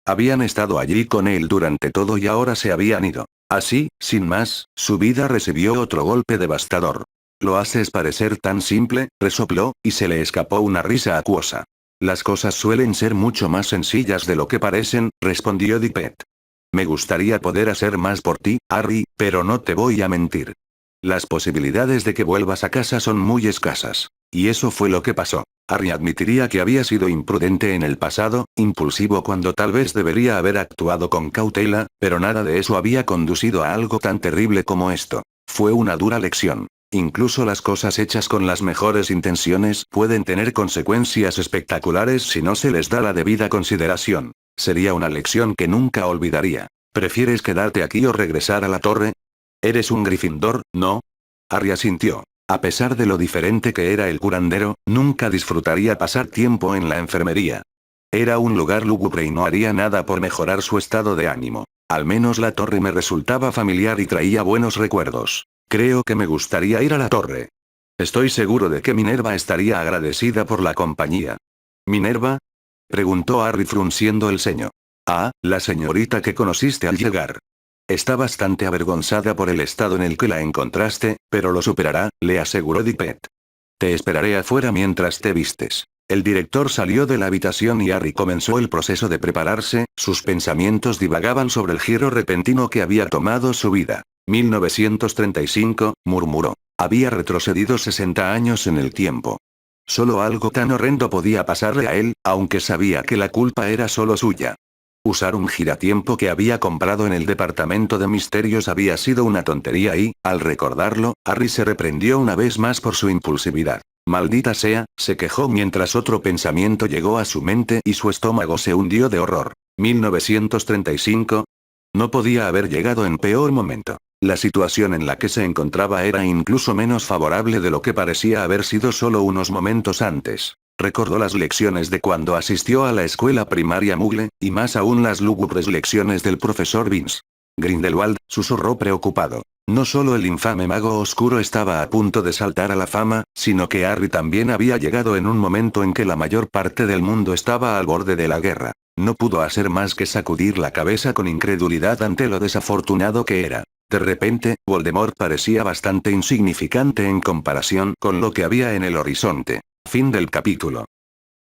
Speaker 1: Habían estado allí con él durante todo y ahora se habían ido. Así, sin más, su vida recibió otro golpe devastador. Lo haces parecer tan simple, resopló, y se le escapó una risa acuosa. Las cosas suelen ser mucho más sencillas de lo que parecen, respondió Dipet. Me gustaría poder hacer más por ti, Harry, pero no te voy a mentir. Las posibilidades de que vuelvas a casa son muy escasas. Y eso fue lo que pasó. Harry admitiría que había sido imprudente en el pasado, impulsivo cuando tal vez debería haber actuado con cautela, pero nada de eso había conducido a algo tan terrible como esto. Fue una dura lección. Incluso las cosas hechas con las mejores intenciones pueden tener consecuencias espectaculares si no se les da la debida consideración. Sería una lección que nunca olvidaría. ¿Prefieres quedarte aquí o regresar a la torre? Eres un Gryffindor, ¿no? Harry asintió. A pesar de lo diferente que era el curandero, nunca disfrutaría pasar tiempo en la enfermería. Era un lugar lúgubre y no haría nada por mejorar su estado de ánimo. Al menos la torre me resultaba familiar y traía buenos recuerdos. Creo que me gustaría ir a la torre. Estoy seguro de que Minerva estaría agradecida por la compañía. ¿Minerva?, preguntó Harry frunciendo el ceño. Ah, la señorita que conociste al llegar. Está bastante avergonzada por el estado en el que la encontraste, pero lo superará, le aseguró Dipet. Te esperaré afuera mientras te vistes. El director salió de la habitación y Harry comenzó el proceso de prepararse, sus pensamientos divagaban sobre el giro repentino que había tomado su vida. 1935, murmuró. Había retrocedido 60 años en el tiempo. Solo algo tan horrendo podía pasarle a él, aunque sabía que la culpa era solo suya. Usar un giratiempo que había comprado en el departamento de misterios había sido una tontería y, al recordarlo, Harry se reprendió una vez más por su impulsividad. Maldita sea, se quejó mientras otro pensamiento llegó a su mente y su estómago se hundió de horror. 1935. No podía haber llegado en peor momento. La situación en la que se encontraba era incluso menos favorable de lo que parecía haber sido solo unos momentos antes. Recordó las lecciones de cuando asistió a la escuela primaria Muggle, y más aún las lúgubres lecciones del profesor Vince. Grindelwald, susurró preocupado. No solo el infame mago oscuro estaba a punto de saltar a la fama, sino que Harry también había llegado en un momento en que la mayor parte del mundo estaba al borde de la guerra. No pudo hacer más que sacudir la cabeza con incredulidad ante lo desafortunado que era. De repente, Voldemort parecía bastante insignificante en comparación con lo que había en el horizonte. Fin del capítulo.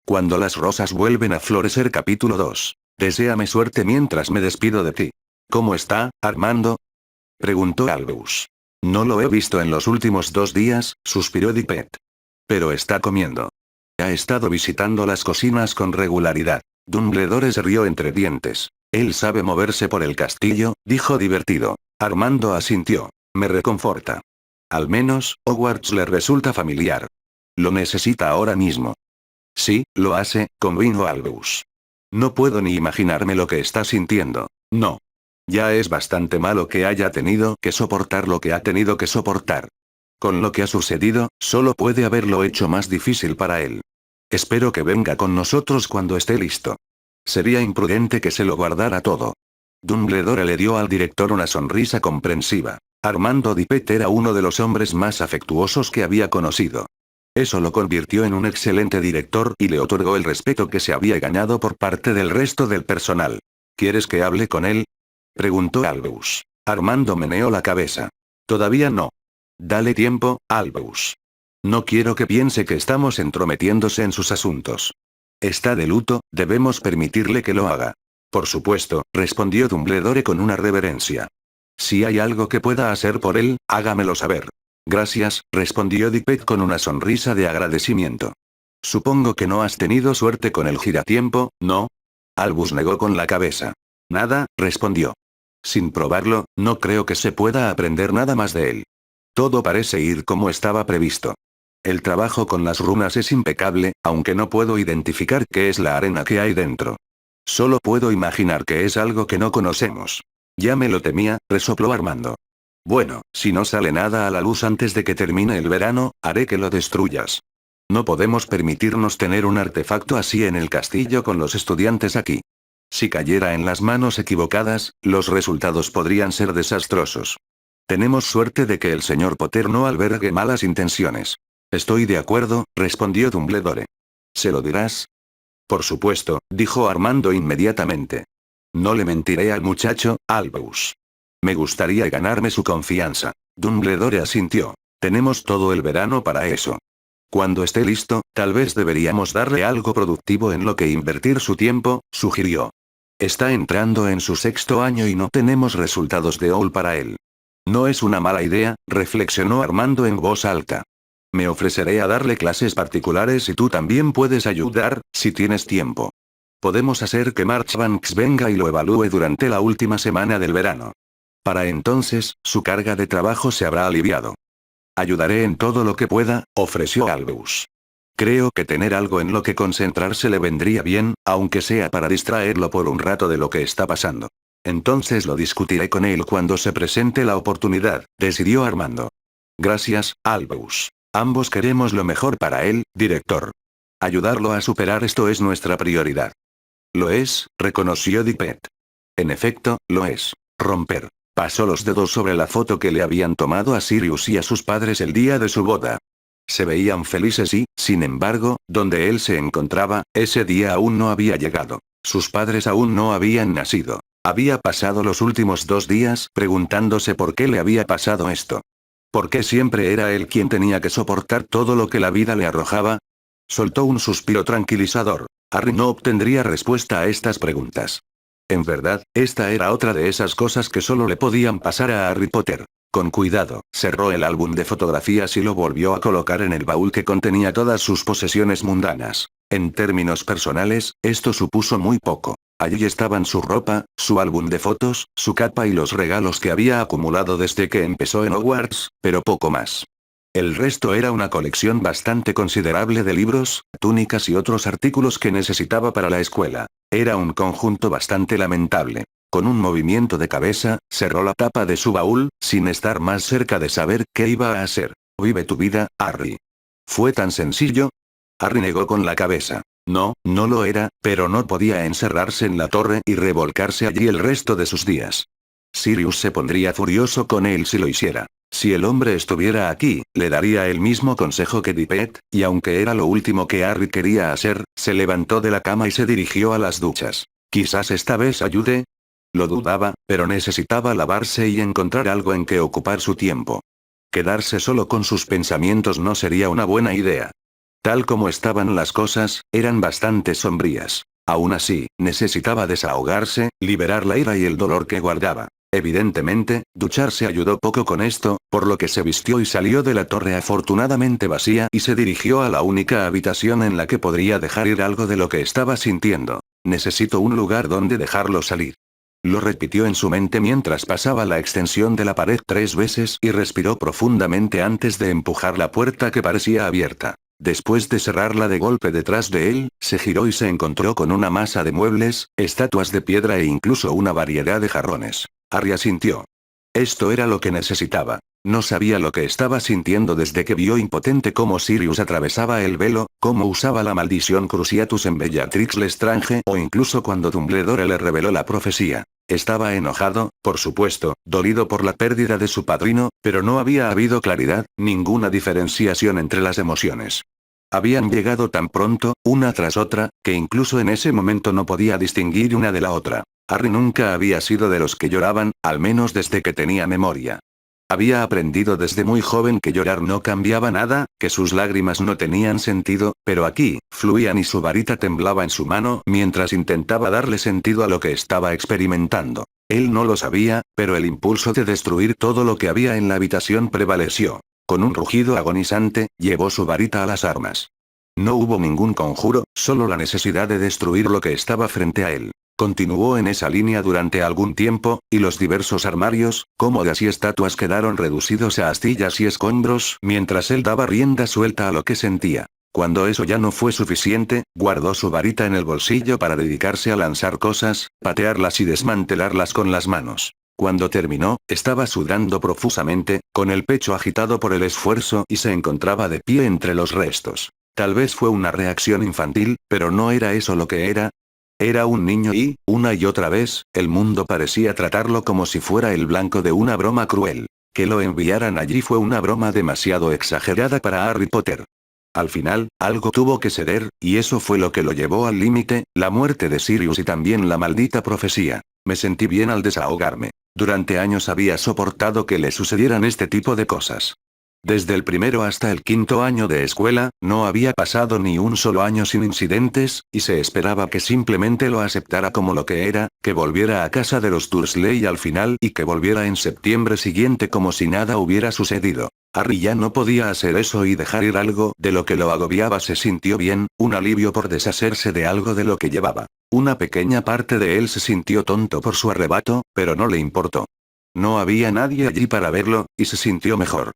Speaker 1: Cuando las rosas vuelven a florecer capítulo 2. Deséame suerte mientras me despido de ti. ¿Cómo está, Armando? Preguntó Albus. No lo he visto en los últimos 2 días, suspiró Dippet. Pero está comiendo. Ha estado visitando las cocinas con regularidad. Dumbledore se rió entre dientes. Él sabe moverse por el castillo, dijo divertido. Armando asintió. Me reconforta. Al menos, Hogwarts le resulta familiar. Lo necesita ahora mismo. Sí, lo hace, convino Albus. No puedo ni imaginarme lo que está sintiendo. No. Ya es bastante malo que haya tenido que soportar lo que ha tenido que soportar. Con lo que ha sucedido, solo puede haberlo hecho más difícil para él. Espero que venga con nosotros cuando esté listo. Sería imprudente que se lo guardara todo. Dumbledore le dio al director una sonrisa comprensiva. Armando Dippet era uno de los hombres más afectuosos que había conocido. Eso lo convirtió en un excelente director y le otorgó el respeto que se había ganado por parte del resto del personal. ¿Quieres que hable con él? Preguntó Albus. Armando meneó la cabeza. Todavía no. Dale tiempo, Albus. No quiero que piense que estamos entrometiéndose en sus asuntos. Está de luto, debemos permitirle que lo haga. Por supuesto, respondió Dumbledore con una reverencia. Si hay algo que pueda hacer por él, hágamelo saber. Gracias, respondió Dippet con una sonrisa de agradecimiento. Supongo que no has tenido suerte con el giratiempo, ¿no? Albus negó con la cabeza. Nada, respondió. Sin probarlo, no creo que se pueda aprender nada más de él. Todo parece ir como estaba previsto. El trabajo con las runas es impecable, aunque no puedo identificar qué es la arena que hay dentro. Solo puedo imaginar que es algo que no conocemos. Ya me lo temía, resopló Armando. Bueno, si no sale nada a la luz antes de que termine el verano, haré que lo destruyas. No podemos permitirnos tener un artefacto así en el castillo con los estudiantes aquí. Si cayera en las manos equivocadas, los resultados podrían ser desastrosos. Tenemos suerte de que el señor Potter no albergue malas intenciones. Estoy de acuerdo, respondió Dumbledore. ¿Se lo dirás? Por supuesto, dijo Armando inmediatamente. No le mentiré al muchacho, Albus. Me gustaría ganarme su confianza. Dumbledore asintió. Tenemos todo el verano para eso. Cuando esté listo, tal vez deberíamos darle algo productivo en lo que invertir su tiempo, sugirió. Está entrando en su 6º año y no tenemos resultados de OWL para él. No es una mala idea, reflexionó Armando en voz alta. Me ofreceré a darle clases particulares y tú también puedes ayudar, si tienes tiempo. Podemos hacer que Marchbanks venga y lo evalúe durante la última semana del verano. Para entonces, su carga de trabajo se habrá aliviado. Ayudaré en todo lo que pueda, ofreció Albus. Creo que tener algo en lo que concentrarse le vendría bien, aunque sea para distraerlo por un rato de lo que está pasando. Entonces lo discutiré con él cuando se presente la oportunidad, decidió Armando. Gracias, Albus. Ambos queremos lo mejor para él, director. Ayudarlo a superar esto es nuestra prioridad. Lo es, reconoció Dippet. En efecto, lo es. Romper. Pasó los dedos sobre la foto que le habían tomado a Sirius y a sus padres el día de su boda. Se veían felices y, sin embargo, donde él se encontraba, ese día aún no había llegado. Sus padres aún no habían nacido. Había pasado los últimos 2 días preguntándose por qué le había pasado esto. ¿Por qué siempre era él quien tenía que soportar todo lo que la vida le arrojaba? Soltó un suspiro tranquilizador. Harry no obtendría respuesta a estas preguntas. En verdad, esta era otra de esas cosas que solo le podían pasar a Harry Potter. Con cuidado, cerró el álbum de fotografías y lo volvió a colocar en el baúl que contenía todas sus posesiones mundanas. En términos personales, esto supuso muy poco. Allí estaban su ropa, su álbum de fotos, su capa y los regalos que había acumulado desde que empezó en Hogwarts, pero poco más. El resto era una colección bastante considerable de libros, túnicas y otros artículos que necesitaba para la escuela. Era un conjunto bastante lamentable. Con un movimiento de cabeza, cerró la tapa de su baúl, sin estar más cerca de saber qué iba a hacer. Vive tu vida, Harry. ¿Fue tan sencillo? Harry negó con la cabeza. No, no lo era, pero no podía encerrarse en la torre y revolcarse allí el resto de sus días. Sirius se pondría furioso con él si lo hiciera. Si el hombre estuviera aquí, le daría el mismo consejo que Dippet, y aunque era lo último que Harry quería hacer, se levantó de la cama y se dirigió a las duchas. Quizás esta vez ayude. Lo dudaba, pero necesitaba lavarse y encontrar algo en que ocupar su tiempo. Quedarse solo con sus pensamientos no sería una buena idea. Tal como estaban las cosas, eran bastante sombrías. Aún así, necesitaba desahogarse, liberar la ira y el dolor que guardaba. Evidentemente, ducharse ayudó poco con esto, por lo que se vistió y salió de la torre afortunadamente vacía y se dirigió a la única habitación en la que podría dejar ir algo de lo que estaba sintiendo. Necesito un lugar donde dejarlo salir. Lo repitió en su mente mientras pasaba la extensión de la pared 3 veces y respiró profundamente antes de empujar la puerta que parecía abierta. Después de cerrarla de golpe detrás de él, se giró y se encontró con una masa de muebles, estatuas de piedra e incluso una variedad de jarrones. Harry asintió. Esto era lo que necesitaba. No sabía lo que estaba sintiendo desde que vio impotente cómo Sirius atravesaba el velo, cómo usaba la maldición Cruciatus en Bellatrix Lestrange o incluso cuando Dumbledore le reveló la profecía. Estaba enojado, por supuesto, dolido por la pérdida de su padrino, pero no había habido claridad, ninguna diferenciación entre las emociones. Habían llegado tan pronto, una tras otra, que incluso en ese momento no podía distinguir una de la otra. Harry nunca había sido de los que lloraban, al menos desde que tenía memoria. Había aprendido desde muy joven que llorar no cambiaba nada, que sus lágrimas no tenían sentido, pero aquí, fluían y su varita temblaba en su mano mientras intentaba darle sentido a lo que estaba experimentando. Él no lo sabía, pero el impulso de destruir todo lo que había en la habitación prevaleció. Con un rugido agonizante, llevó su varita a las armas. No hubo ningún conjuro, solo la necesidad de destruir lo que estaba frente a él. Continuó en esa línea durante algún tiempo, y los diversos armarios, cómodas y estatuas quedaron reducidos a astillas y escombros mientras él daba rienda suelta a lo que sentía. Cuando eso ya no fue suficiente, guardó su varita en el bolsillo para dedicarse a lanzar cosas, patearlas y desmantelarlas con las manos. Cuando terminó, estaba sudando profusamente, con el pecho agitado por el esfuerzo y se encontraba de pie entre los restos. Tal vez fue una reacción infantil, pero no era eso lo que era. Era un niño y, una y otra vez, el mundo parecía tratarlo como si fuera el blanco de una broma cruel. Que lo enviaran allí fue una broma demasiado exagerada para Harry Potter. Al final, algo tuvo que ceder, y eso fue lo que lo llevó al límite, la muerte de Sirius y también la maldita profecía. Me sentí bien al desahogarme. Durante años había soportado que le sucedieran este tipo de cosas. Desde el primero hasta el quinto año de escuela, no había pasado ni un solo año sin incidentes, y se esperaba que simplemente lo aceptara como lo que era, que volviera a casa de los Dursley al final y que volviera en septiembre siguiente como si nada hubiera sucedido. Harry ya no podía hacer eso y dejar ir algo de lo que lo agobiaba. Se sintió bien, un alivio por deshacerse de algo de lo que llevaba. Una pequeña parte de él se sintió tonto por su arrebato, pero no le importó. No había nadie allí para verlo, y se sintió mejor.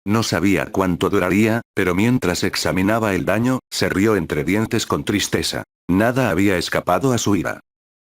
Speaker 1: No sabía cuánto duraría, pero mientras examinaba el daño, se rió entre dientes con tristeza. Nada había escapado a su ira.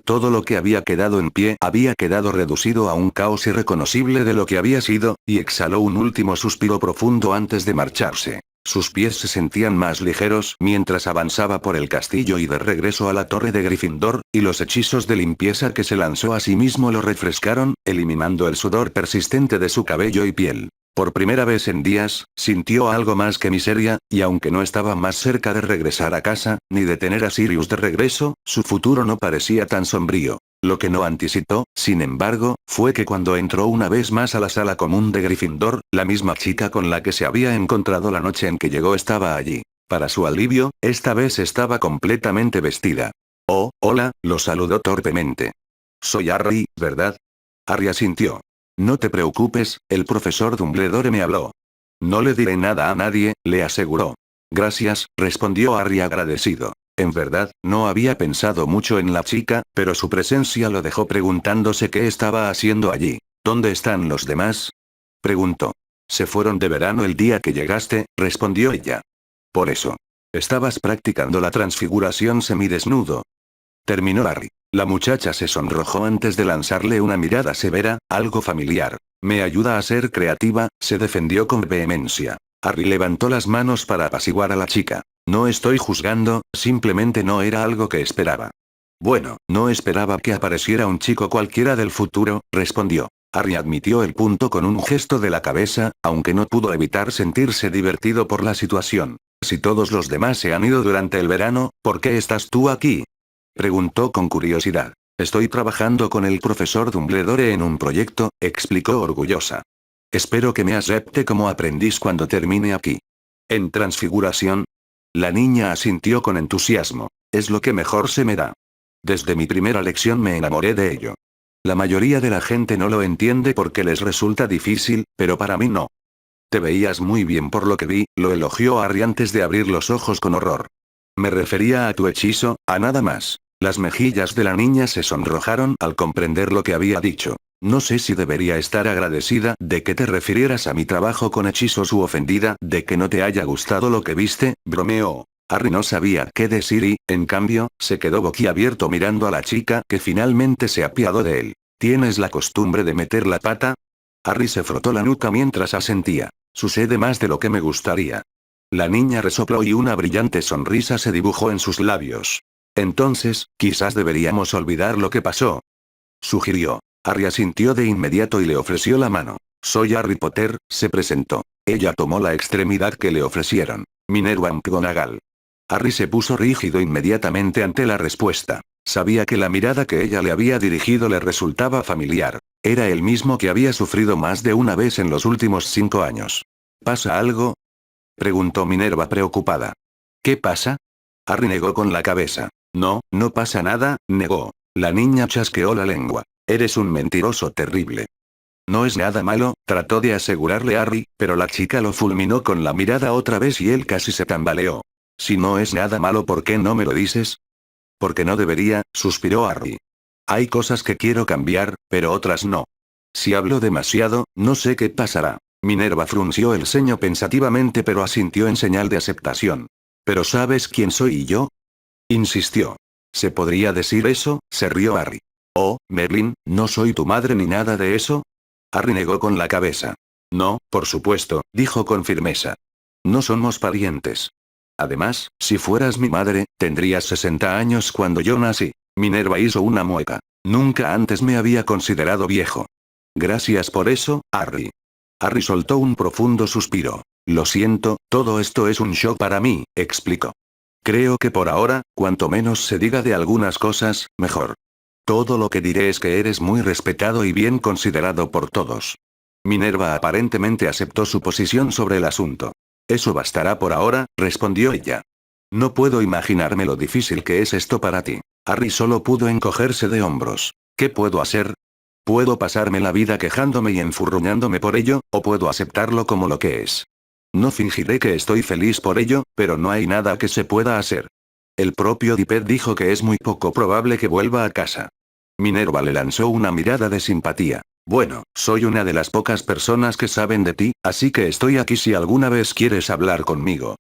Speaker 1: Todo lo que había quedado en pie había quedado reducido a un caos irreconocible de lo que había sido, y exhaló un último suspiro profundo antes de marcharse. Sus pies se sentían más ligeros mientras avanzaba por el castillo y de regreso a la torre de Gryffindor, y los hechizos de limpieza que se lanzó a sí mismo lo refrescaron, eliminando el sudor persistente de su cabello y piel. Por primera vez en días, sintió algo más que miseria, y aunque no estaba más cerca de regresar a casa, ni de tener a Sirius de regreso, su futuro no parecía tan sombrío. Lo que no anticipó, sin embargo, fue que cuando entró una vez más a la sala común de Gryffindor, la misma chica con la que se había encontrado la noche en que llegó estaba allí. Para su alivio, esta vez estaba completamente vestida. Oh, hola, lo saludó torpemente. Soy Harry, ¿verdad? Harry asintió. No te preocupes, el profesor Dumbledore me habló. No le diré nada a nadie, le aseguró. Gracias, respondió Harry agradecido. En verdad, no había pensado mucho en la chica, pero su presencia lo dejó preguntándose qué estaba haciendo allí. ¿Dónde están los demás? Preguntó. Se fueron de verano el día que llegaste, respondió ella. Por eso. Estabas practicando la transfiguración semidesnudo. Terminó Harry. La muchacha se sonrojó antes de lanzarle una mirada severa, algo familiar. Me ayuda a ser creativa, se defendió con vehemencia. Harry levantó las manos para apaciguar a la chica. No estoy juzgando, simplemente no era algo que esperaba. Bueno, no esperaba que apareciera un chico cualquiera del futuro, respondió. Harry admitió el punto con un gesto de la cabeza, aunque no pudo evitar sentirse divertido por la situación. Si todos los demás se han ido durante el verano, ¿por qué estás tú aquí? Preguntó con curiosidad. Estoy trabajando con el profesor Dumbledore en un proyecto, explicó orgullosa. Espero que me acepte como aprendiz cuando termine aquí. ¿En transfiguración? La niña asintió con entusiasmo. Es lo que mejor se me da. Desde mi primera lección me enamoré de ello. La mayoría de la gente no lo entiende porque les resulta difícil, pero para mí no. Te veías muy bien por lo que vi, lo elogió Harry antes de abrir los ojos con horror. Me refería a tu hechizo, a nada más. Las mejillas de la niña se sonrojaron al comprender lo que había dicho. No sé si debería estar agradecida de que te refirieras a mi trabajo con hechizos u ofendida de que no te haya gustado lo que viste, bromeó. Harry no sabía qué decir y, en cambio, se quedó boquiabierto mirando a la chica que finalmente se apiadó de él. ¿Tienes la costumbre de meter la pata? Harry se frotó la nuca mientras asentía. Sucede más de lo que me gustaría. La niña resopló y una brillante sonrisa se dibujó en sus labios. Entonces, quizás deberíamos olvidar lo que pasó. Sugirió. Harry asintió de inmediato y le ofreció la mano. Soy Harry Potter, se presentó. Ella tomó la extremidad que le ofrecieron. Minerva McGonagall. Harry se puso rígido inmediatamente ante la respuesta. Sabía que la mirada que ella le había dirigido le resultaba familiar. Era el mismo que había sufrido más de una vez en los últimos 5 años. ¿Pasa algo? Preguntó Minerva preocupada. ¿Qué pasa? Harry negó con la cabeza. No, no pasa nada, negó. La niña chasqueó la lengua. Eres un mentiroso terrible. No es nada malo, trató de asegurarle Harry, pero la chica lo fulminó con la mirada otra vez y él casi se tambaleó. Si no es nada malo, ¿por qué no me lo dices? Porque no debería, suspiró Harry. Hay cosas que quiero cambiar, pero otras no. Si hablo demasiado, no sé qué pasará. Minerva frunció el ceño pensativamente pero asintió en señal de aceptación. ¿Pero sabes quién soy yo? Insistió. ¿Se podría decir eso? Se rió Harry. Oh, Merlin, no soy tu madre ni nada de eso. Harry negó con la cabeza. No, por supuesto, dijo con firmeza. No somos parientes. Además, si fueras mi madre, tendrías 60 años cuando yo nací. Minerva hizo una mueca. Nunca antes me había considerado viejo. Gracias por eso, Harry. Harry soltó un profundo suspiro. Lo siento, todo esto es un shock para mí, explicó. Creo que por ahora, cuanto menos se diga de algunas cosas, mejor. Todo lo que diré es que eres muy respetado y bien considerado por todos. Minerva aparentemente aceptó su posición sobre el asunto. Eso bastará por ahora, respondió ella. No puedo imaginarme lo difícil que es esto para ti. Harry solo pudo encogerse de hombros. ¿Qué puedo hacer? Puedo pasarme la vida quejándome y enfurruñándome por ello, o puedo aceptarlo como lo que es. No fingiré que estoy feliz por ello, pero no hay nada que se pueda hacer. El propio Dipper dijo que es muy poco probable que vuelva a casa. Minerva le lanzó una mirada de simpatía. Bueno, soy una de las pocas personas que saben de ti, así que estoy aquí si alguna vez quieres hablar conmigo.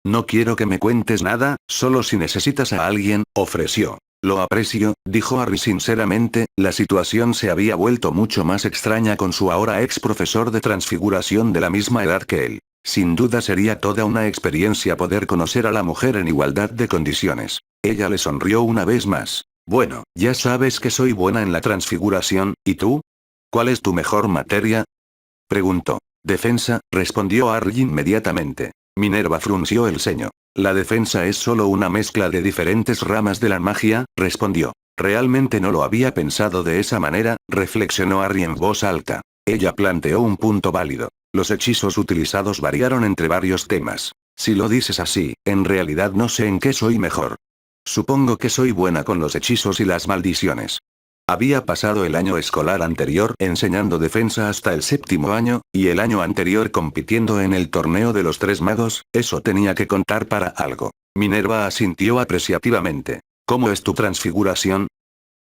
Speaker 1: No quiero que me cuentes nada, solo si necesitas a alguien, ofreció. Lo aprecio, dijo Harry sinceramente, la situación se había vuelto mucho más extraña con su ahora ex profesor de transfiguración de la misma edad que él. Sin duda sería toda una experiencia poder conocer a la mujer en igualdad de condiciones. Ella le sonrió una vez más. Bueno, ya sabes que soy buena en la transfiguración, ¿y tú? ¿Cuál es tu mejor materia? Preguntó. Defensa, respondió Harry inmediatamente. Minerva frunció el ceño. La defensa es solo una mezcla de diferentes ramas de la magia, respondió. Realmente no lo había pensado de esa manera, reflexionó Harry en voz alta. Ella planteó un punto válido. Los hechizos utilizados variaron entre varios temas. Si lo dices así, en realidad no sé en qué soy mejor. Supongo que soy buena con los hechizos y las maldiciones. Había pasado el año escolar anterior enseñando defensa hasta el 7º año, y el año anterior compitiendo en el torneo de los 3 magos, eso tenía que contar para algo. Minerva asintió apreciativamente. ¿Cómo es tu transfiguración?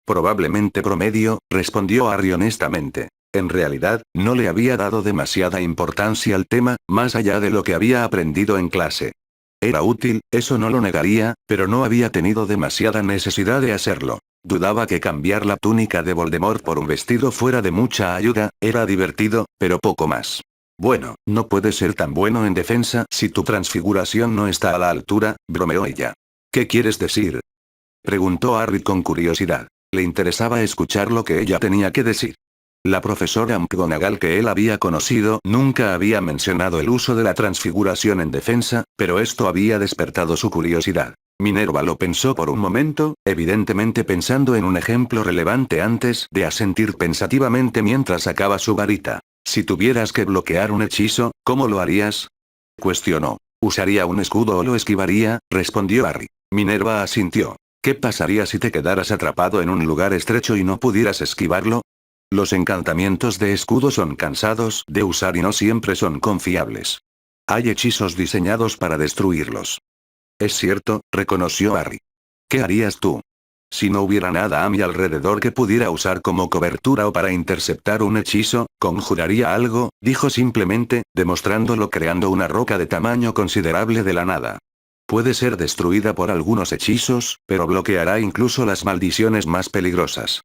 Speaker 1: Probablemente promedio, respondió Harry honestamente. En realidad, no le había dado demasiada importancia al tema, más allá de lo que había aprendido en clase. Era útil, eso no lo negaría, pero no había tenido demasiada necesidad de hacerlo. Dudaba que cambiar la túnica de Voldemort por un vestido fuera de mucha ayuda, era divertido, pero poco más. Bueno, no puedes ser tan bueno en defensa si tu transfiguración no está a la altura, bromeó ella. ¿Qué quieres decir? Preguntó Harry con curiosidad. Le interesaba escuchar lo que ella tenía que decir. La profesora McGonagall que él había conocido nunca había mencionado el uso de la transfiguración en defensa, pero esto había despertado su curiosidad. Minerva lo pensó por un momento, evidentemente pensando en un ejemplo relevante antes de asentir pensativamente mientras sacaba su varita. Si tuvieras que bloquear un hechizo, ¿cómo lo harías? Cuestionó. Usaría un escudo o lo esquivaría, respondió Harry. Minerva asintió. ¿Qué pasaría si te quedaras atrapado en un lugar estrecho y no pudieras esquivarlo? Los encantamientos de escudo son cansados de usar y no siempre son confiables. Hay hechizos diseñados para destruirlos. Es cierto, reconoció Harry. ¿Qué harías tú? Si no hubiera nada a mi alrededor que pudiera usar como cobertura o para interceptar un hechizo, conjuraría algo, dijo simplemente, demostrándolo creando una roca de tamaño considerable de la nada. Puede ser destruida por algunos hechizos, pero bloqueará incluso las maldiciones más peligrosas.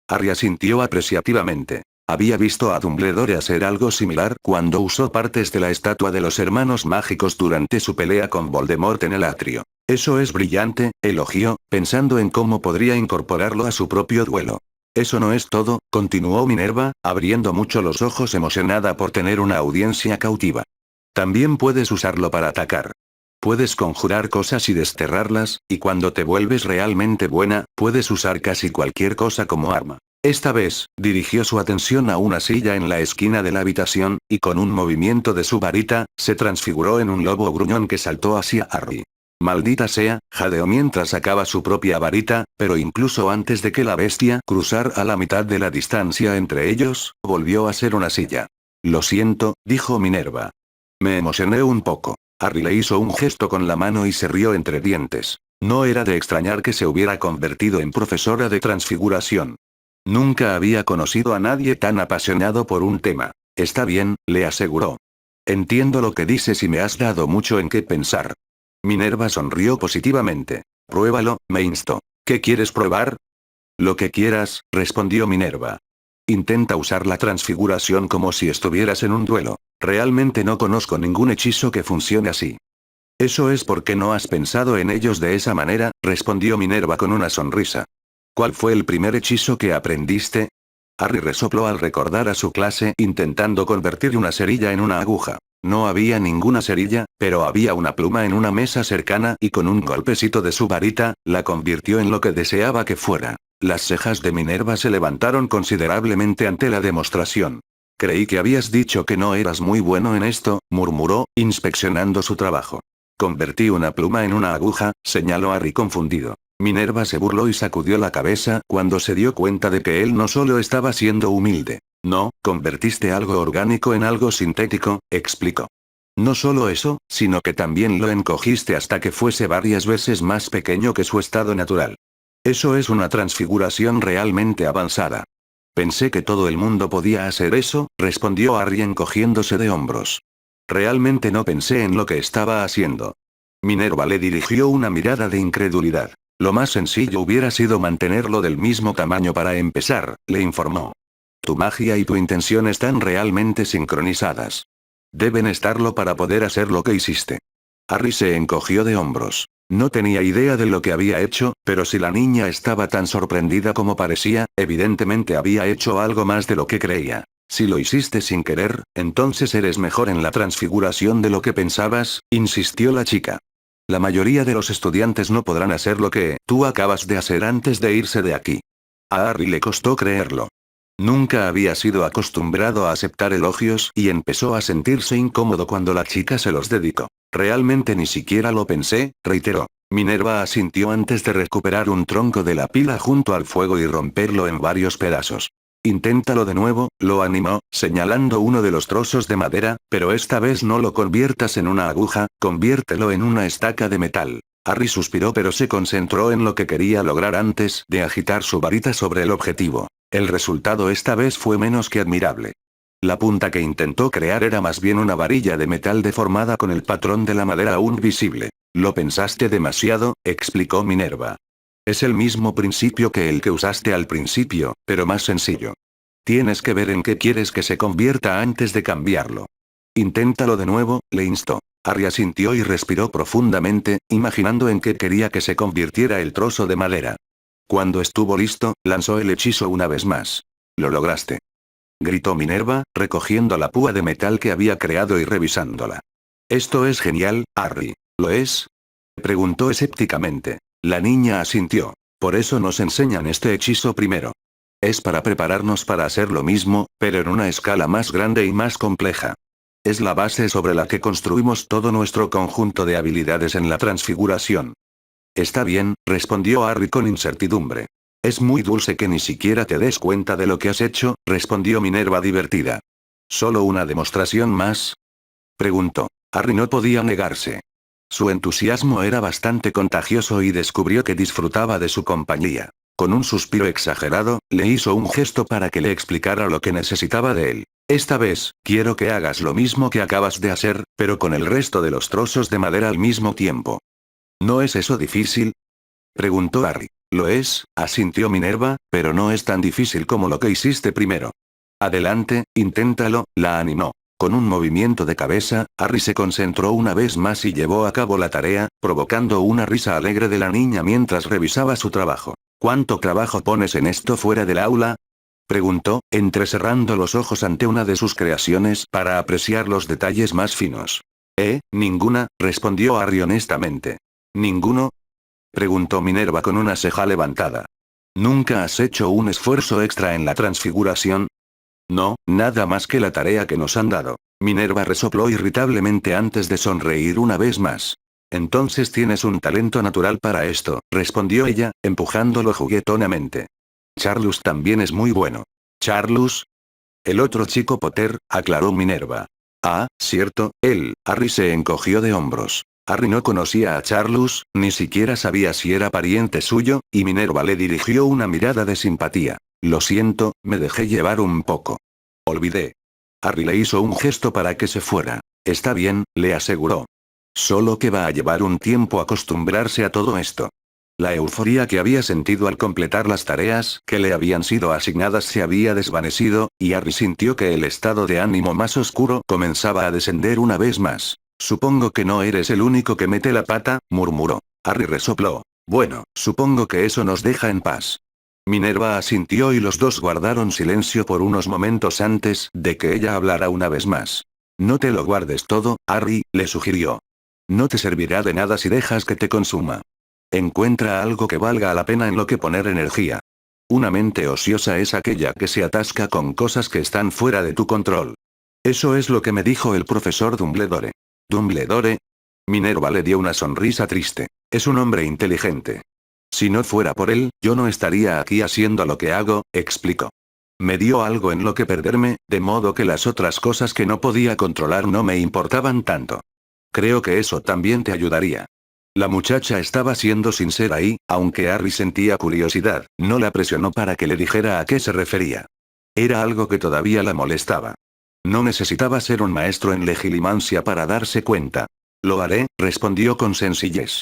Speaker 1: Harry asintió apreciativamente. Había visto a Dumbledore hacer algo similar cuando usó partes de la estatua de los hermanos mágicos durante su pelea con Voldemort en el atrio. Eso es brillante, elogió, pensando en cómo podría incorporarlo a su propio duelo. Eso no es todo, continuó Minerva, abriendo mucho los ojos emocionada por tener una audiencia cautiva. También puedes usarlo para atacar. Puedes conjurar cosas y desterrarlas, y cuando te vuelves realmente buena, puedes usar casi cualquier cosa como arma. Esta vez, dirigió su atención a una silla en la esquina de la habitación, y con un movimiento de su varita, se transfiguró en un lobo gruñón que saltó hacia Harry. Maldita sea, jadeó mientras sacaba su propia varita, pero incluso antes de que la bestia cruzara la mitad de la distancia entre ellos, volvió a ser una silla. Lo siento, dijo Minerva. Me emocioné un poco. Harry le hizo un gesto con la mano y se rió entre dientes. No era de extrañar que se hubiera convertido en profesora de transfiguración. Nunca había conocido a nadie tan apasionado por un tema. Está bien, le aseguró. Entiendo lo que dices y me has dado mucho en qué pensar. Minerva sonrió positivamente. Pruébalo, me instó. ¿Qué quieres probar? Lo que quieras, respondió Minerva. Intenta usar la transfiguración como si estuvieras en un duelo. Realmente no conozco ningún hechizo que funcione así. Eso es porque no has pensado en ellos de esa manera, respondió Minerva con una sonrisa. ¿Cuál fue el primer hechizo que aprendiste? Harry resopló al recordar a su clase intentando convertir una cerilla en una aguja. No había ninguna cerilla, pero había una pluma en una mesa cercana y con un golpecito de su varita, la convirtió en lo que deseaba que fuera. Las cejas de Minerva se levantaron considerablemente ante la demostración. Creí que habías dicho que no eras muy bueno en esto, murmuró, inspeccionando su trabajo. Convertí una pluma en una aguja, señaló Harry confundido. Minerva se burló y sacudió la cabeza cuando se dio cuenta de que él no solo estaba siendo humilde. No, convertiste algo orgánico en algo sintético, explicó. No solo eso, sino que también lo encogiste hasta que fuese varias veces más pequeño que su estado natural. Eso es una transfiguración realmente avanzada. Pensé que todo el mundo podía hacer eso, respondió Harry encogiéndose de hombros. Realmente no pensé en lo que estaba haciendo. Minerva le dirigió una mirada de incredulidad. Lo más sencillo hubiera sido mantenerlo del mismo tamaño para empezar, le informó. Tu magia y tu intención están realmente sincronizadas. Deben estarlo para poder hacer lo que hiciste. Harry se encogió de hombros. No tenía idea de lo que había hecho, pero si la niña estaba tan sorprendida como parecía, evidentemente había hecho algo más de lo que creía. Si lo hiciste sin querer, entonces eres mejor en la transfiguración de lo que pensabas, insistió la chica. La mayoría de los estudiantes no podrán hacer lo que tú acabas de hacer antes de irse de aquí. A Harry le costó creerlo. Nunca había sido acostumbrado a aceptar elogios y empezó a sentirse incómodo cuando la chica se los dedicó. Realmente ni siquiera lo pensé, reiteró. Minerva asintió antes de recuperar un tronco de la pila junto al fuego y romperlo en varios pedazos. Inténtalo de nuevo, lo animó, señalando uno de los trozos de madera, pero esta vez no lo conviertas en una aguja, conviértelo en una estaca de metal. Harry suspiró pero se concentró en lo que quería lograr antes de agitar su varita sobre el objetivo. El resultado esta vez fue menos que admirable. La punta que intentó crear era más bien una varilla de metal deformada con el patrón de la madera aún visible. Lo pensaste demasiado, explicó Minerva. Es el mismo principio que el que usaste al principio, pero más sencillo. Tienes que ver en qué quieres que se convierta antes de cambiarlo. Inténtalo de nuevo, le instó. Harry asintió y respiró profundamente, imaginando en qué quería que se convirtiera el trozo de madera. Cuando estuvo listo, lanzó el hechizo una vez más. Lo lograste. Gritó Minerva, recogiendo la púa de metal que había creado y revisándola. Esto es genial, Harry. ¿Lo es? Preguntó escépticamente. La niña asintió. Por eso nos enseñan este hechizo primero. Es para prepararnos para hacer lo mismo, pero en una escala más grande y más compleja. es la base sobre la que construimos todo nuestro conjunto de habilidades en la transfiguración. Está bien, respondió Harry con incertidumbre. Es muy dulce que ni siquiera te des cuenta de lo que has hecho, respondió Minerva divertida. ¿Solo una demostración más? Preguntó. Harry no podía negarse. Su entusiasmo era bastante contagioso y descubrió que disfrutaba de su compañía. Con un suspiro exagerado, le hizo un gesto para que le explicara lo que necesitaba de él. Esta vez, quiero que hagas lo mismo que acabas de hacer, pero con el resto de los trozos de madera al mismo tiempo. ¿No es eso difícil? Preguntó Harry. Lo es, asintió Minerva, pero no es tan difícil como lo que hiciste primero. Adelante, inténtalo, la animó. Con un movimiento de cabeza, Harry se concentró una vez más y llevó a cabo la tarea, provocando una risa alegre de la niña mientras revisaba su trabajo. ¿Cuánto trabajo pones en esto fuera del aula? Preguntó, entrecerrando los ojos ante una de sus creaciones para apreciar los detalles más finos. Ninguna, respondió Harry honestamente. ¿Ninguno? Preguntó Minerva con una ceja levantada. ¿Nunca has hecho un esfuerzo extra en la transfiguración? No, nada más que la tarea que nos han dado. Minerva resopló irritablemente antes de sonreír una vez más. Entonces tienes un talento natural para esto, respondió ella, empujándolo juguetonamente. Charlus también es muy bueno. ¿Charlus? El otro chico Potter, aclaró Minerva. Ah, cierto, él. Harry se encogió de hombros. Harry no conocía a Charlus, ni siquiera sabía si era pariente suyo, y Minerva le dirigió una mirada de simpatía. Lo siento, me dejé llevar un poco. Olvidé. Harry le hizo un gesto para que se fuera. Está bien, le aseguró. Solo que va a llevar un tiempo acostumbrarse a todo esto. La euforia que había sentido al completar las tareas que le habían sido asignadas se había desvanecido, y Harry sintió que el estado de ánimo más oscuro comenzaba a descender una vez más. Supongo que no eres el único que mete la pata, murmuró. Harry resopló. Bueno, supongo que eso nos deja en paz. Minerva asintió y los dos guardaron silencio por unos momentos antes de que ella hablara una vez más. No te lo guardes todo, Harry, le sugirió. No te servirá de nada si dejas que te consuma. Encuentra algo que valga la pena en lo que poner energía. Una mente ociosa es aquella que se atasca con cosas que están fuera de tu control. Eso es lo que me dijo el profesor Dumbledore. ¿Dumbledore? Minerva le dio una sonrisa triste. Es un hombre inteligente. Si no fuera por él, yo no estaría aquí haciendo lo que hago, explicó. Me dio algo en lo que perderme, de modo que las otras cosas que no podía controlar no me importaban tanto. Creo que eso también te ayudaría. La muchacha estaba siendo sincera y, aunque Harry sentía curiosidad, no la presionó para que le dijera a qué se refería. Era algo que todavía la molestaba. No necesitaba ser un maestro en legilimancia para darse cuenta. Lo haré, respondió con sencillez.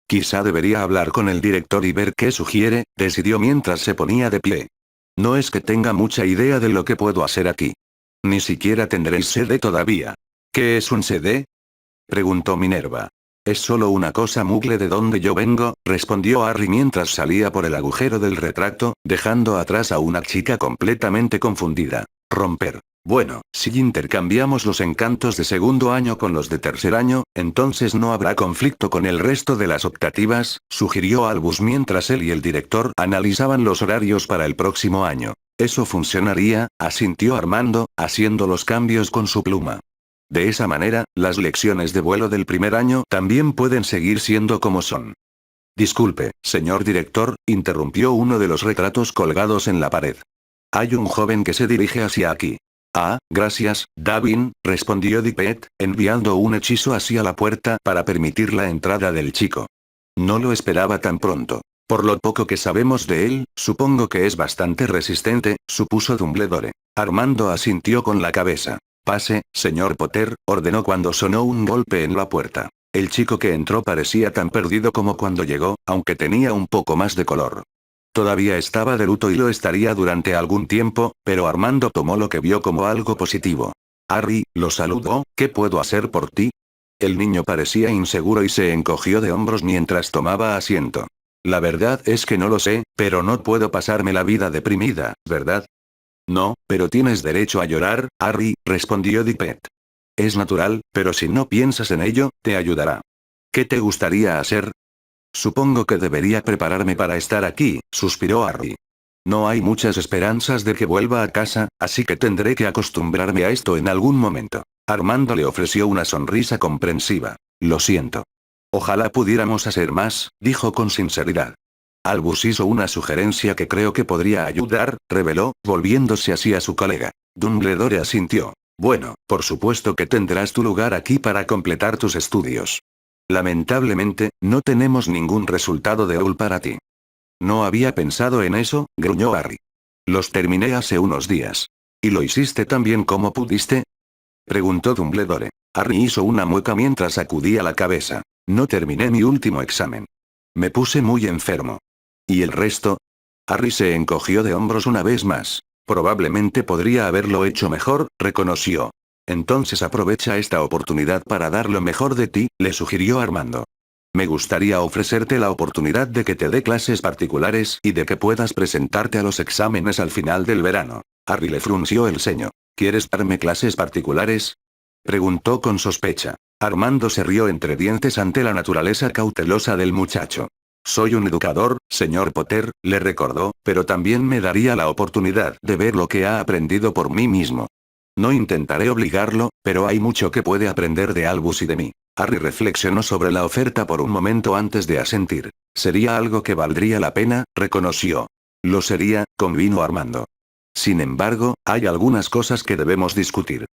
Speaker 1: Quizá debería hablar con el director y ver qué sugiere, decidió mientras se ponía de pie. No es que tenga mucha idea de lo que puedo hacer aquí. Ni siquiera tendréis CD todavía. ¿Qué es un CD? Preguntó Minerva. Es solo una cosa mugle de donde yo vengo, respondió Harry mientras salía por el agujero del retracto, dejando atrás a una chica completamente confundida. Romper. Bueno, si intercambiamos los encantos de segundo año con los de tercer año, entonces no habrá conflicto con el resto de las optativas, sugirió Albus mientras él y el director analizaban los horarios para el próximo año. Eso funcionaría, asintió Armando, haciendo los cambios con su pluma. De esa manera, las lecciones de vuelo del primer año también pueden seguir siendo como son. Disculpe, señor director, interrumpió uno de los retratos colgados en la pared. Hay un joven que se dirige hacia aquí. Ah, gracias, Davin, respondió Dippet, enviando un hechizo hacia la puerta para permitir la entrada del chico. No lo esperaba tan pronto. Por lo poco que sabemos de él, supongo que es bastante resistente, supuso Dumbledore. Armando asintió con la cabeza. Pase, señor Potter, ordenó cuando sonó un golpe en la puerta. El chico que entró parecía tan perdido como cuando llegó, aunque tenía un poco más de color. Todavía estaba de luto y lo estaría durante algún tiempo, pero Armando tomó lo que vio como algo positivo. Harry, lo saludó, ¿qué puedo hacer por ti? El niño parecía inseguro y se encogió de hombros mientras tomaba asiento. La verdad es que no lo sé, pero no puedo pasarme la vida deprimida, ¿verdad? No, pero tienes derecho a llorar, Harry, respondió Dippet. Es natural, pero si no piensas en ello, te ayudará. ¿Qué te gustaría hacer? Supongo que debería prepararme para estar aquí, suspiró Harry. No hay muchas esperanzas de que vuelva a casa, así que tendré que acostumbrarme a esto en algún momento. Armando le ofreció una sonrisa comprensiva. Lo siento. Ojalá pudiéramos hacer más, dijo con sinceridad. Albus hizo una sugerencia que creo que podría ayudar, reveló, volviéndose hacia su colega. Dumbledore asintió. Bueno, por supuesto que tendrás tu lugar aquí para completar tus estudios. Lamentablemente, no tenemos ningún resultado de Aul para ti. No había pensado en eso, gruñó Harry. Los terminé hace unos días. ¿Y lo hiciste tan bien como pudiste? Preguntó Dumbledore. Harry hizo una mueca mientras sacudía la cabeza. No terminé mi último examen. Me puse muy enfermo. ¿Y el resto? Harry se encogió de hombros una vez más. Probablemente podría haberlo hecho mejor, reconoció. Entonces aprovecha esta oportunidad para dar lo mejor de ti, le sugirió Armando. Me gustaría ofrecerte la oportunidad de que te dé clases particulares y de que puedas presentarte a los exámenes al final del verano. Harry le frunció el ceño. ¿Quieres darme clases particulares? Preguntó con sospecha. Armando se rió entre dientes ante la naturaleza cautelosa del muchacho. Soy un educador, señor Potter, le recordó, pero también me daría la oportunidad de ver lo que ha aprendido por mí mismo. No intentaré obligarlo, pero hay mucho que puede aprender de Albus y de mí. Harry reflexionó sobre la oferta por un momento antes de asentir. Sería algo que valdría la pena, reconoció. Lo sería, convino Armando. Sin embargo, hay algunas cosas que debemos discutir.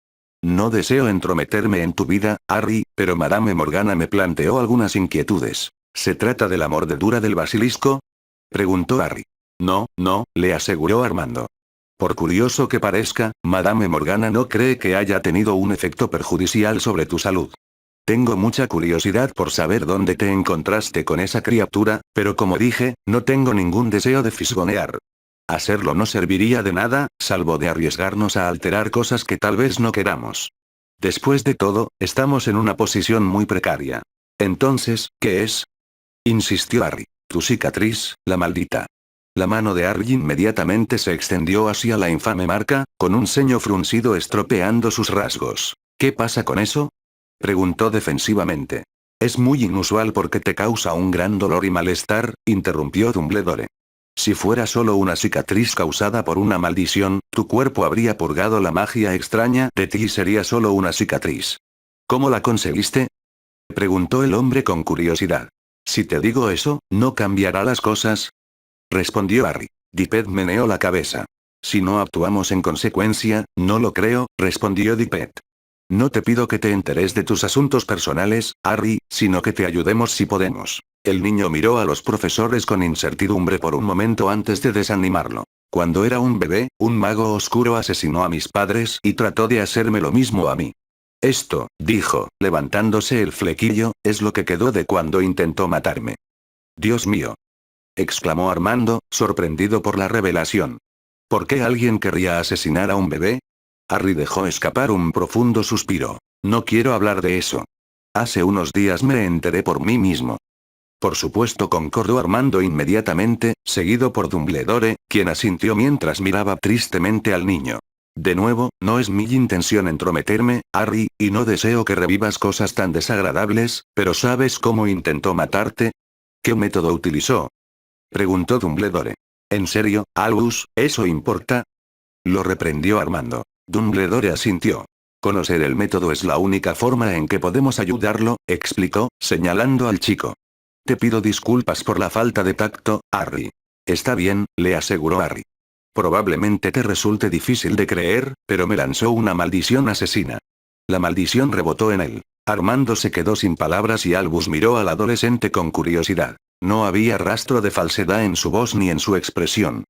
Speaker 1: No deseo entrometerme en tu vida, Harry, pero Madame Morgana me planteó algunas inquietudes. ¿Se trata de la mordedura del basilisco? Preguntó Harry. No, no, le aseguró Armando. Por curioso que parezca, Madame Morgana no cree que haya tenido un efecto perjudicial sobre tu salud. Tengo mucha curiosidad por saber dónde te encontraste con esa criatura, pero como dije, no tengo ningún deseo de fisgonear. Hacerlo no serviría de nada, salvo de arriesgarnos a alterar cosas que tal vez no queramos. Después de todo, estamos en una posición muy precaria. Entonces, ¿qué es? Insistió Harry. Tu cicatriz, la maldita. La mano de Harry inmediatamente se extendió hacia la infame marca, con un ceño fruncido estropeando sus rasgos. ¿Qué pasa con eso? Preguntó defensivamente. Es muy inusual porque te causa un gran dolor y malestar, interrumpió Dumbledore. Si fuera solo una cicatriz causada por una maldición, tu cuerpo habría purgado la magia extraña de ti y sería solo una cicatriz. ¿Cómo la conseguiste? Preguntó el hombre con curiosidad. Si te digo eso, ¿no cambiará las cosas? Respondió Harry. Dippet meneó la cabeza. Si no actuamos en consecuencia, no lo creo, respondió Dippet. No te pido que te enteres de tus asuntos personales, Harry, sino que te ayudemos si podemos. El niño miró a los profesores con incertidumbre por un momento antes de desanimarlo. Cuando era un bebé, un mago oscuro asesinó a mis padres y trató de hacerme lo mismo a mí. Esto, dijo, levantándose el flequillo, es lo que quedó de cuando intentó matarme. Dios mío. Exclamó Armando, sorprendido por la revelación. ¿Por qué alguien querría asesinar a un bebé? Harry dejó escapar un profundo suspiro. No quiero hablar de eso. Hace unos días me enteré por mí mismo. Por supuesto, concordó Armando inmediatamente, seguido por Dumbledore, quien asintió mientras miraba tristemente al niño. De nuevo, no es mi intención entrometerme, Harry, y no deseo que revivas cosas tan desagradables, pero ¿sabes cómo intentó matarte? ¿Qué método utilizó? Preguntó Dumbledore. ¿En serio, Albus, eso importa? Lo reprendió Armando. Dumbledore asintió. Conocer el método es la única forma en que podemos ayudarlo, explicó, señalando al chico. Te pido disculpas por la falta de tacto, Harry. Está bien, le aseguró Harry. Probablemente te resulte difícil de creer, pero me lanzó una maldición asesina. La maldición rebotó en él. Armando se quedó sin palabras y Albus miró al adolescente con curiosidad. No había rastro de falsedad en su voz ni en su expresión.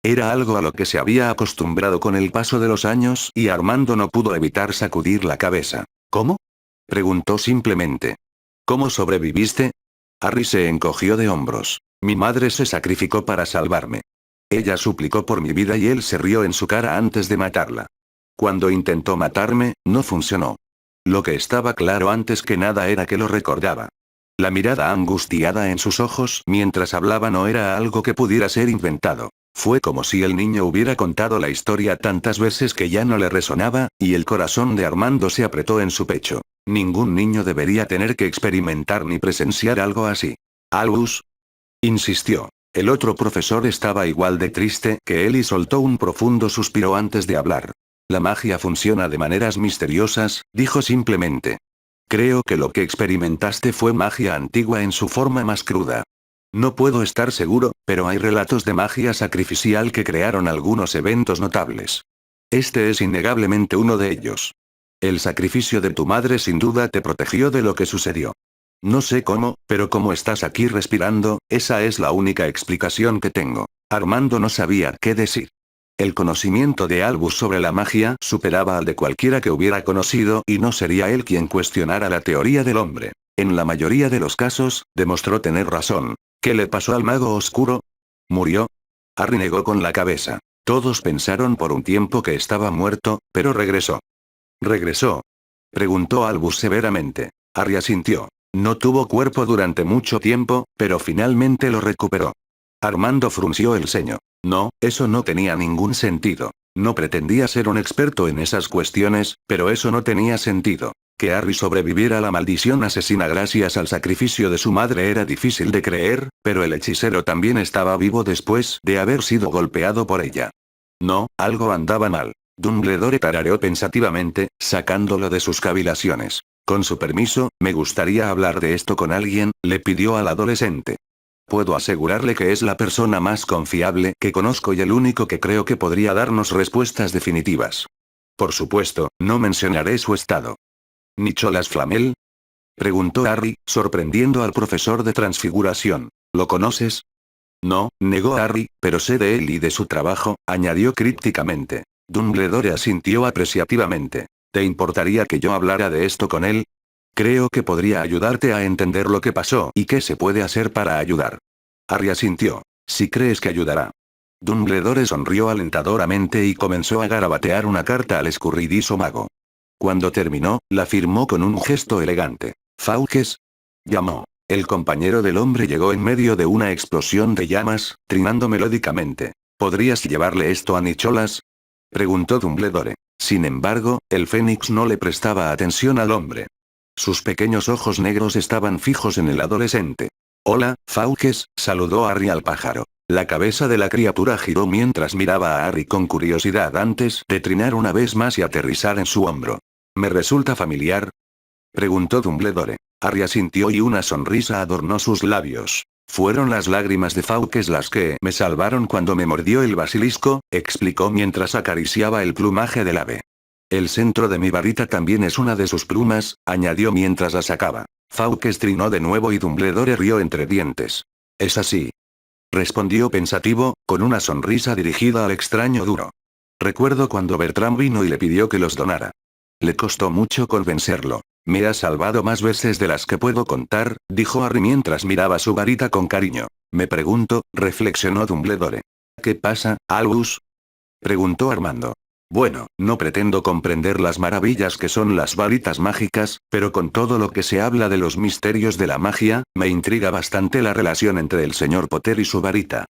Speaker 1: Era algo a lo que se había acostumbrado con el paso de los años y Armando no pudo evitar sacudir la cabeza. ¿Cómo? Preguntó simplemente. ¿Cómo sobreviviste? Harry se encogió de hombros. Mi madre se sacrificó para salvarme. Ella suplicó por mi vida y él se rió en su cara antes de matarla. Cuando intentó matarme, no funcionó. Lo que estaba claro antes que nada era que lo recordaba. La mirada angustiada en sus ojos mientras hablaba no era algo que pudiera ser inventado. Fue como si el niño hubiera contado la historia tantas veces que ya no le resonaba, y el corazón de Armando se apretó en su pecho. Ningún niño debería tener que experimentar ni presenciar algo así. Albus, insistió. El otro profesor estaba igual de triste que él y soltó un profundo suspiro antes de hablar. La magia funciona de maneras misteriosas, dijo simplemente. Creo que lo que experimentaste fue magia antigua en su forma más cruda. No puedo estar seguro, pero hay relatos de magia sacrificial que crearon algunos eventos notables. Este es innegablemente uno de ellos. El sacrificio de tu madre sin duda te protegió de lo que sucedió. No sé cómo, pero como estás aquí respirando, esa es la única explicación que tengo. Armando no sabía qué decir. El conocimiento de Albus sobre la magia superaba al de cualquiera que hubiera conocido y no sería él quien cuestionara la teoría del hombre. En la mayoría de los casos, demostró tener razón. ¿Qué le pasó al mago oscuro? ¿Murió? Harry negó con la cabeza. Todos pensaron por un tiempo que estaba muerto, pero regresó. ¿Regresó? Preguntó Albus severamente. Harry asintió. No tuvo cuerpo durante mucho tiempo, pero finalmente lo recuperó. Armando frunció el ceño. No, eso no tenía ningún sentido. No pretendía ser un experto en esas cuestiones, pero eso no tenía sentido. Que Harry sobreviviera a la maldición asesina gracias al sacrificio de su madre era difícil de creer, pero el hechicero también estaba vivo después de haber sido golpeado por ella. No, algo andaba mal. Dumbledore tarareó pensativamente, sacándolo de sus cavilaciones. Con su permiso, me gustaría hablar de esto con alguien, le pidió al adolescente. Puedo asegurarle que es la persona más confiable que conozco y el único que creo que podría darnos respuestas definitivas. Por supuesto, no mencionaré su estado. ¿Nicholas Flamel? Preguntó Harry, sorprendiendo al profesor de transfiguración. ¿Lo conoces? No, negó Harry, pero sé de él y de su trabajo, añadió crípticamente. Dumbledore asintió apreciativamente. ¿Te importaría que yo hablara de esto con él? Creo que podría ayudarte a entender lo que pasó y qué se puede hacer para ayudar. Harry asintió. Si crees que ayudará. Dumbledore sonrió alentadoramente y comenzó a garabatear una carta al escurridizo mago. Cuando terminó, la firmó con un gesto elegante. «Fawkes», llamó. El compañero del hombre llegó en medio de una explosión de llamas, trinando melódicamente. ¿Podrías llevarle esto a Nicholas?, preguntó Dumbledore. Sin embargo, el Fénix no le prestaba atención al hombre. Sus pequeños ojos negros estaban fijos en el adolescente. «Hola, Fawkes», saludó Harry al pájaro. La cabeza de la criatura giró mientras miraba a Harry con curiosidad antes de trinar una vez más y aterrizar en su hombro. «¿Me resulta familiar?», preguntó Dumbledore. Harry asintió y una sonrisa adornó sus labios. «Fueron las lágrimas de Fawkes las que me salvaron cuando me mordió el basilisco», explicó mientras acariciaba el plumaje del ave. «El centro de mi varita también es una de sus plumas», añadió mientras la sacaba. Fawkes trinó de nuevo y Dumbledore rió entre dientes. «Es así», respondió pensativo, con una sonrisa dirigida al extraño duro. «Recuerdo cuando Bertram vino y le pidió que los donara. Le costó mucho convencerlo. Me ha salvado más veces de las que puedo contar», dijo Harry mientras miraba su varita con cariño. «Me pregunto», reflexionó Dumbledore. «¿Qué pasa, Albus?», preguntó Armando. «Bueno, no pretendo comprender las maravillas que son las varitas mágicas, pero con todo lo que se habla de los misterios de la magia, me intriga bastante la relación entre el señor Potter y su varita.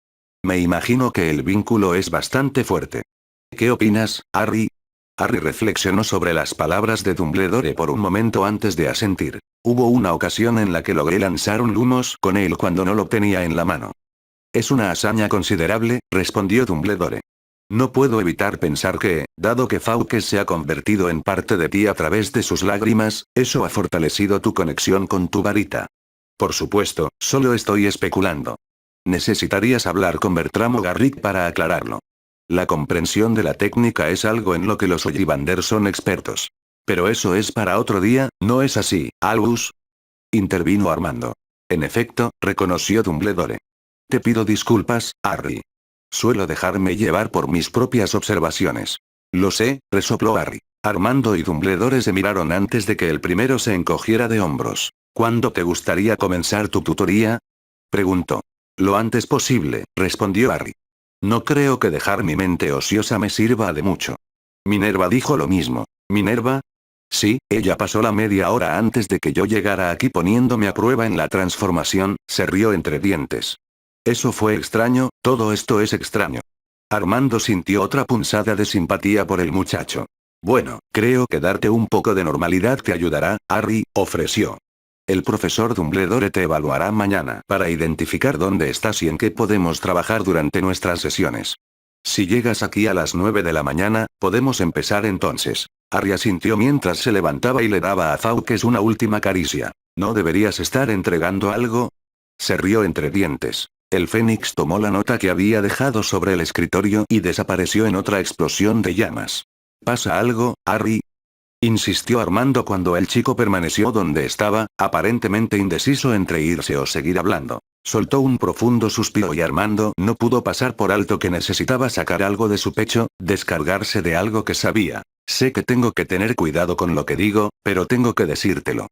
Speaker 1: Me imagino que el vínculo es bastante fuerte. ¿Qué opinas, Harry?». Harry reflexionó sobre las palabras de Dumbledore por un momento antes de asentir. «Hubo una ocasión en la que logré lanzar un lumos con él cuando no lo tenía en la mano». «Es una hazaña considerable», respondió Dumbledore. «No puedo evitar pensar que, dado que Fawkes se ha convertido en parte de ti a través de sus lágrimas, eso ha fortalecido tu conexión con tu varita». «Por supuesto, solo estoy especulando. Necesitarías hablar con Bertram o Garrick para aclararlo. La comprensión de la técnica es algo en lo que los Ollivander son expertos. Pero eso es para otro día, ¿no es así, Albus?», intervino Armando. «En efecto», reconoció Dumbledore. «Te pido disculpas, Harry. Suelo dejarme llevar por mis propias observaciones». «Lo sé», resopló Harry. Armando y Dumbledore se miraron antes de que el primero se encogiera de hombros. «¿Cuándo te gustaría comenzar tu tutoría?», preguntó. «Lo antes posible», respondió Harry. «No creo que dejar mi mente ociosa me sirva de mucho». Minerva dijo lo mismo. «¿Minerva?». «Sí, ella pasó la media hora antes de que yo llegara aquí poniéndome a prueba en la transformación», se rió entre dientes. «Eso fue extraño, todo esto es extraño». Armando sintió otra punzada de simpatía por el muchacho. «Bueno, creo que darte un poco de normalidad te ayudará, Harry», ofreció. El profesor Dumbledore te evaluará mañana para identificar dónde estás y en qué podemos trabajar durante nuestras sesiones. Si llegas aquí a las 9 de la mañana, podemos empezar entonces. Harry asintió mientras se levantaba y le daba a Fawkes una última caricia. ¿No deberías estar entregando algo? Se rió entre dientes. El Fénix tomó la nota que había dejado sobre el escritorio y desapareció en otra explosión de llamas. ¿Pasa algo, Harry? Insistió Armando cuando el chico permaneció donde estaba, aparentemente indeciso entre irse o seguir hablando. Soltó un profundo suspiro y Armando no pudo pasar por alto que necesitaba sacar algo de su pecho, descargarse de algo que sabía. Sé que tengo que tener cuidado con lo que digo, pero tengo que decírtelo.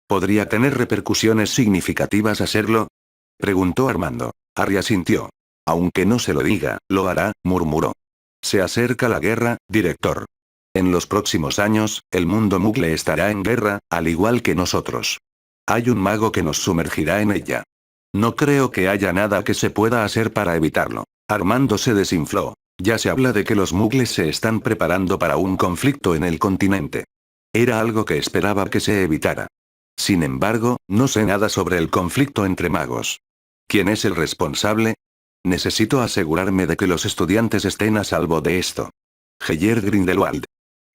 Speaker 1: ¿Podría tener repercusiones significativas hacerlo? Preguntó Armando. Harry asintió. Aunque no se lo diga, lo hará, murmuró. Se acerca la guerra, director. En los próximos años, el mundo Muggle estará en guerra, al igual que nosotros. Hay un mago que nos sumergirá en ella. No creo que haya nada que se pueda hacer para evitarlo. Armando se desinfló. Ya se habla de que los Muggles se están preparando para un conflicto en el continente. Era algo que esperaba que se evitara. Sin embargo, no sé nada sobre el conflicto entre magos. ¿Quién es el responsable? Necesito asegurarme de que los estudiantes estén a salvo de esto. Geyer Grindelwald.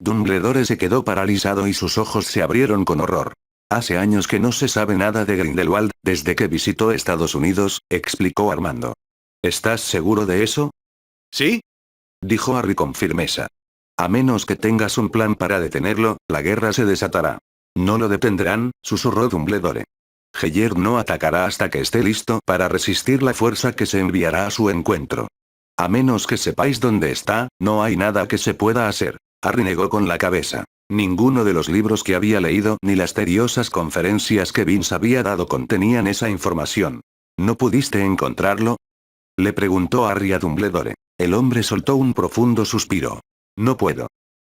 Speaker 1: Dumbledore se quedó paralizado y sus ojos se abrieron con horror. Hace años que no se sabe nada de Grindelwald, desde que visitó Estados Unidos, explicó Armando. ¿Estás seguro de eso?
Speaker 2: ¿Sí?
Speaker 1: Dijo Harry con firmeza. A menos que tengas un plan para detenerlo, la guerra se desatará. No lo detendrán, susurró Dumbledore. Geyer no atacará hasta que esté listo para resistir la fuerza que se enviará a su encuentro. A menos que sepáis dónde está, no hay nada que se pueda hacer. Harry negó con la cabeza. Ninguno de los libros que había leído ni las tediosas conferencias que Vince había dado contenían esa información. ¿No pudiste encontrarlo? Le preguntó Harry a Dumbledore. El hombre soltó un profundo suspiro. No puedo.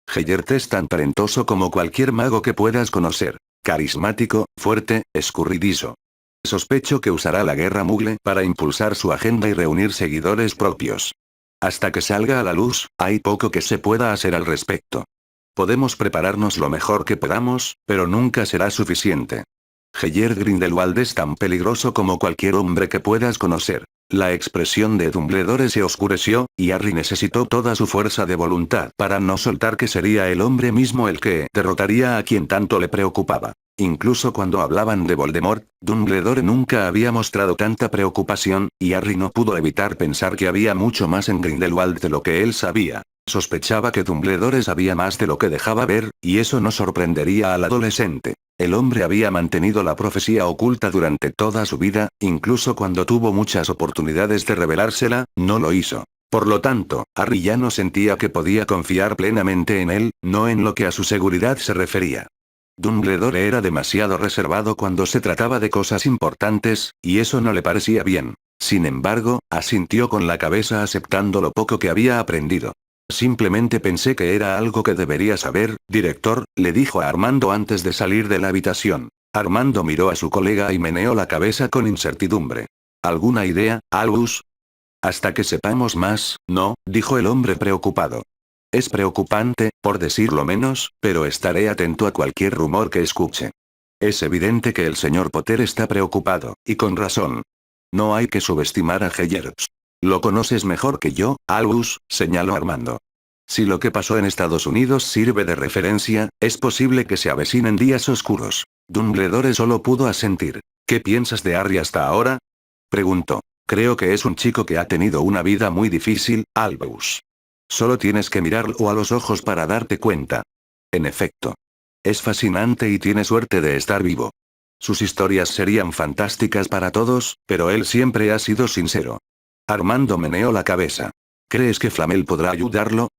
Speaker 1: Geyer es tan talentoso como cualquier mago que puedas conocer. Carismático, fuerte, escurridizo. Sospecho que usará la guerra Muggle para impulsar su agenda y reunir seguidores propios. Hasta que salga a la luz, hay poco que se pueda hacer al respecto. Podemos prepararnos lo mejor que podamos, pero nunca será suficiente. Geyer Grindelwald es tan peligroso como cualquier hombre que puedas conocer. La expresión de Dumbledore se oscureció, y Harry necesitó toda su fuerza de voluntad para no soltar que sería el hombre mismo el que derrotaría a quien tanto le preocupaba. Incluso cuando hablaban de Voldemort, Dumbledore nunca había mostrado tanta preocupación, y Harry no pudo evitar pensar que había mucho más en Grindelwald de lo que él sabía. Sospechaba que Dumbledore sabía más de lo que dejaba ver, y eso no sorprendería al adolescente. El hombre había mantenido la profecía oculta durante toda su vida, incluso cuando tuvo muchas oportunidades de revelársela, no lo hizo. Por lo tanto, Harry ya no sentía que podía confiar plenamente en él, no en lo que a su seguridad se refería. Dumbledore era demasiado reservado cuando se trataba de cosas importantes, y eso no le parecía bien. Sin embargo, asintió con la cabeza aceptando lo poco que había aprendido. Simplemente pensé que era algo que debería saber, director, le dijo a Armando antes de salir de la habitación. Armando miró a su colega y meneó la cabeza con incertidumbre. ¿Alguna idea, Albus? Hasta que sepamos más, no, dijo el hombre preocupado. Es preocupante, por decirlo menos, pero estaré atento a cualquier rumor que escuche. Es evidente que el señor Potter está preocupado, y con razón. No hay que subestimar a Heyers. Lo conoces mejor que yo, Albus, señaló Armando. Si lo que pasó en Estados Unidos sirve de referencia, es posible que se avecinen días oscuros. Dumbledore solo pudo asentir. ¿Qué piensas de Harry hasta ahora? Preguntó. Creo que es un chico que ha tenido una vida muy difícil, Albus. Solo tienes que mirarlo a los ojos para darte cuenta. En efecto. Es fascinante y tiene suerte de estar vivo. Sus historias serían fantásticas para todos, pero él siempre ha sido sincero. Armando meneó la cabeza. ¿Crees que Flamel podrá ayudarlo?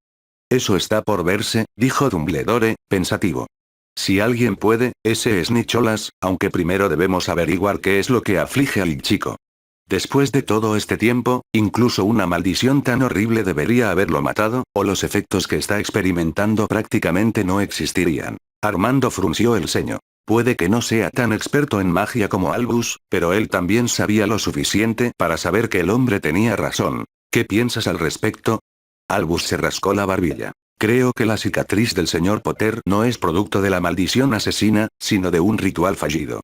Speaker 1: Eso está por verse, dijo Dumbledore, pensativo. Si alguien puede, ese es Nicholas, aunque primero debemos averiguar qué es lo que aflige al chico. Después de todo este tiempo, incluso una maldición tan horrible debería haberlo matado, o los efectos que está experimentando prácticamente no existirían. Armando frunció el ceño. Puede que no sea tan experto en magia como Albus, pero él también sabía lo suficiente para saber que el hombre tenía razón. ¿Qué piensas al respecto? Albus se rascó la barbilla. Creo que la cicatriz del señor Potter no es producto de la maldición asesina, sino de un ritual fallido.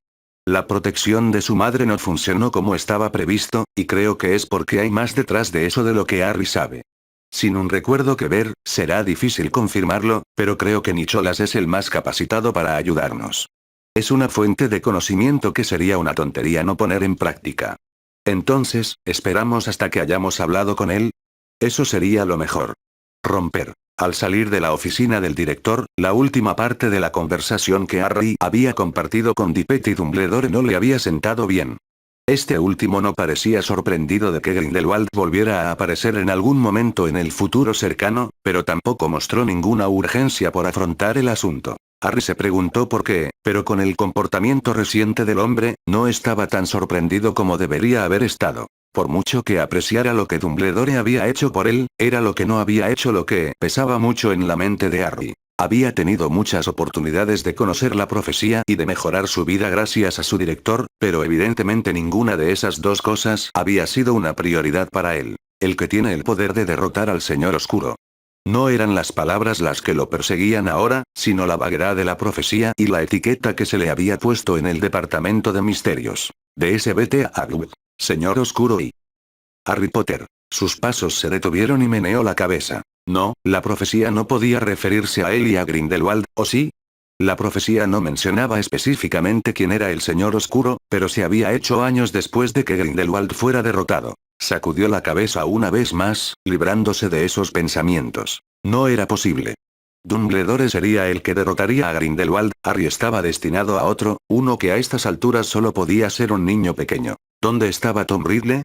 Speaker 1: La protección de su madre no funcionó como estaba previsto, y creo que es porque hay más detrás de eso de lo que Harry sabe. Sin un recuerdo que ver, será difícil confirmarlo, pero creo que Nicholas es el más capacitado para ayudarnos. Es una fuente de conocimiento que sería una tontería no poner en práctica. Entonces, ¿esperamos hasta que hayamos hablado con él? Eso sería lo mejor. Romper. Al salir de la oficina del director, la última parte de la conversación que Harry había compartido con Dippet y Dumbledore no le había sentado bien. Este último no parecía sorprendido de que Grindelwald volviera a aparecer en algún momento en el futuro cercano, pero tampoco mostró ninguna urgencia por afrontar el asunto. Harry se preguntó por qué, pero con el comportamiento reciente del hombre, no estaba tan sorprendido como debería haber estado. Por mucho que apreciara lo que Dumbledore había hecho por él, era lo que no había hecho lo que pesaba mucho en la mente de Harry. Había tenido muchas oportunidades de conocer la profecía y de mejorar su vida gracias a su director, pero evidentemente ninguna de esas dos cosas había sido una prioridad para él. El que tiene el poder de derrotar al Señor Oscuro. No eran las palabras las que lo perseguían ahora, sino la vaguedad de la profecía y la etiqueta que se le había puesto en el departamento de misterios. De ese vete a Hagrid, Señor Oscuro y Harry Potter. Sus pasos se detuvieron y meneó la cabeza. No, la profecía no podía referirse a él y a Grindelwald, ¿o sí? La profecía no mencionaba específicamente quién era el Señor Oscuro, pero se había hecho años después de que Grindelwald fuera derrotado. Sacudió la cabeza una vez más, librándose de esos pensamientos. No era posible. Dumbledore sería el que derrotaría a Grindelwald. Harry estaba destinado a otro, uno que a estas alturas solo podía ser un niño pequeño. ¿Dónde estaba Tom Riddle?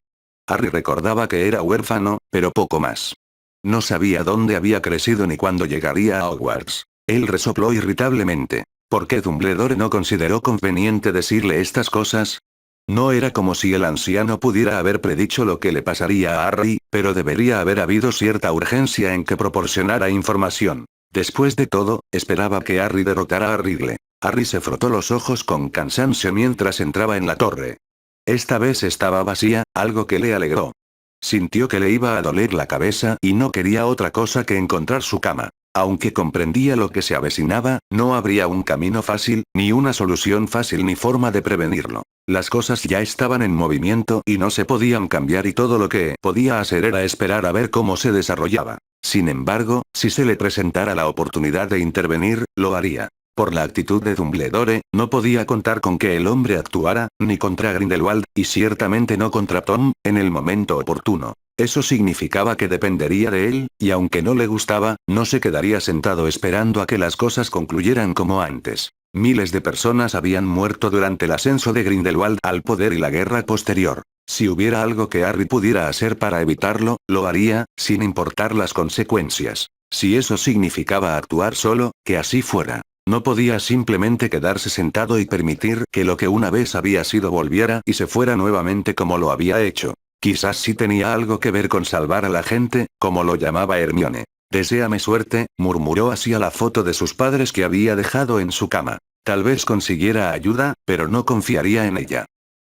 Speaker 1: Harry recordaba que era huérfano, pero poco más. No sabía dónde había crecido ni cuándo llegaría a Hogwarts. Él resopló irritablemente. ¿Por qué Dumbledore no consideró conveniente decirle estas cosas? No era como si el anciano pudiera haber predicho lo que le pasaría a Harry, pero debería haber habido cierta urgencia en que proporcionara información. Después de todo, esperaba que Harry derrotara a Riddle. Harry se frotó los ojos con cansancio mientras entraba en la torre. Esta vez estaba vacía, algo que le alegró. Sintió que le iba a doler la cabeza y no quería otra cosa que encontrar su cama. Aunque comprendía lo que se avecinaba, no habría un camino fácil, ni una solución fácil ni forma de prevenirlo. Las cosas ya estaban en movimiento y no se podían cambiar y todo lo que podía hacer era esperar a ver cómo se desarrollaba. Sin embargo, si se le presentara la oportunidad de intervenir, lo haría. Por la actitud de Dumbledore, no podía contar con que el hombre actuara, ni contra Grindelwald, y ciertamente no contra Tom, en el momento oportuno. Eso significaba que dependería de él, y aunque no le gustaba, no se quedaría sentado esperando a que las cosas concluyeran como antes. Miles de personas habían muerto durante el ascenso de Grindelwald al poder y la guerra posterior. Si hubiera algo que Harry pudiera hacer para evitarlo, lo haría, sin importar las consecuencias. Si eso significaba actuar solo, que así fuera. No podía simplemente quedarse sentado y permitir que lo que una vez había sido volviera y se fuera nuevamente como lo había hecho. Quizás sí tenía algo que ver con salvar a la gente, como lo llamaba Hermione. Deséame suerte, murmuró hacia la foto de sus padres que había dejado en su cama. Tal vez consiguiera ayuda, pero no confiaría en ella.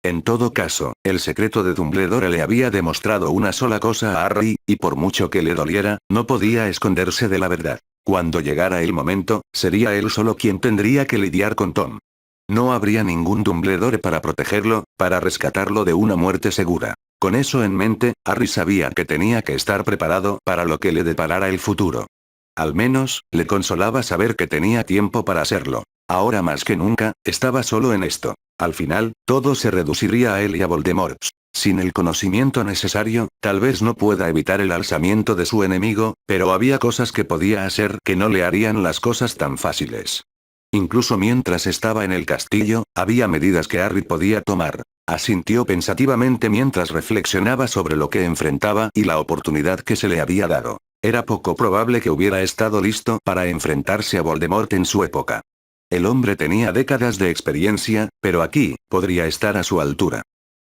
Speaker 1: En todo caso, el secreto de Dumbledore le había demostrado una sola cosa a Harry, y por mucho que le doliera, no podía esconderse de la verdad. Cuando llegara el momento, sería él solo quien tendría que lidiar con Tom. No habría ningún Dumbledore para protegerlo, para rescatarlo de una muerte segura. Con eso en mente, Harry sabía que tenía que estar preparado para lo que le deparara el futuro. Al menos, le consolaba saber que tenía tiempo para hacerlo. Ahora más que nunca, estaba solo en esto. Al final, todo se reduciría a él y a Voldemort. Sin el conocimiento necesario, tal vez no pueda evitar el alzamiento de su enemigo, pero había cosas que podía hacer que no le harían las cosas tan fáciles. Incluso mientras estaba en el castillo, había medidas que Harry podía tomar. Asintió pensativamente mientras reflexionaba sobre lo que enfrentaba y la oportunidad que se le había dado. Era poco probable que hubiera estado listo para enfrentarse a Voldemort en su época. El hombre tenía décadas de experiencia, pero aquí, podría estar a su altura.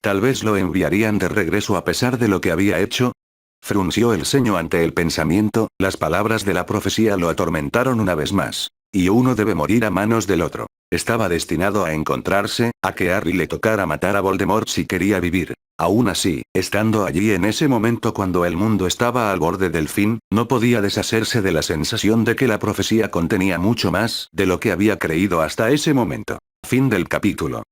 Speaker 1: Tal vez lo enviarían de regreso a pesar de lo que había hecho. Frunció el ceño ante el pensamiento, las palabras de la profecía lo atormentaron una vez más. Y uno debe morir a manos del otro. Estaba destinado a encontrarse, a que Harry le tocara matar a Voldemort si quería vivir. Aún así, estando allí en ese momento cuando el mundo estaba al borde del fin, no podía deshacerse de la sensación de que la profecía contenía mucho más de lo que había creído hasta ese momento. Fin del capítulo.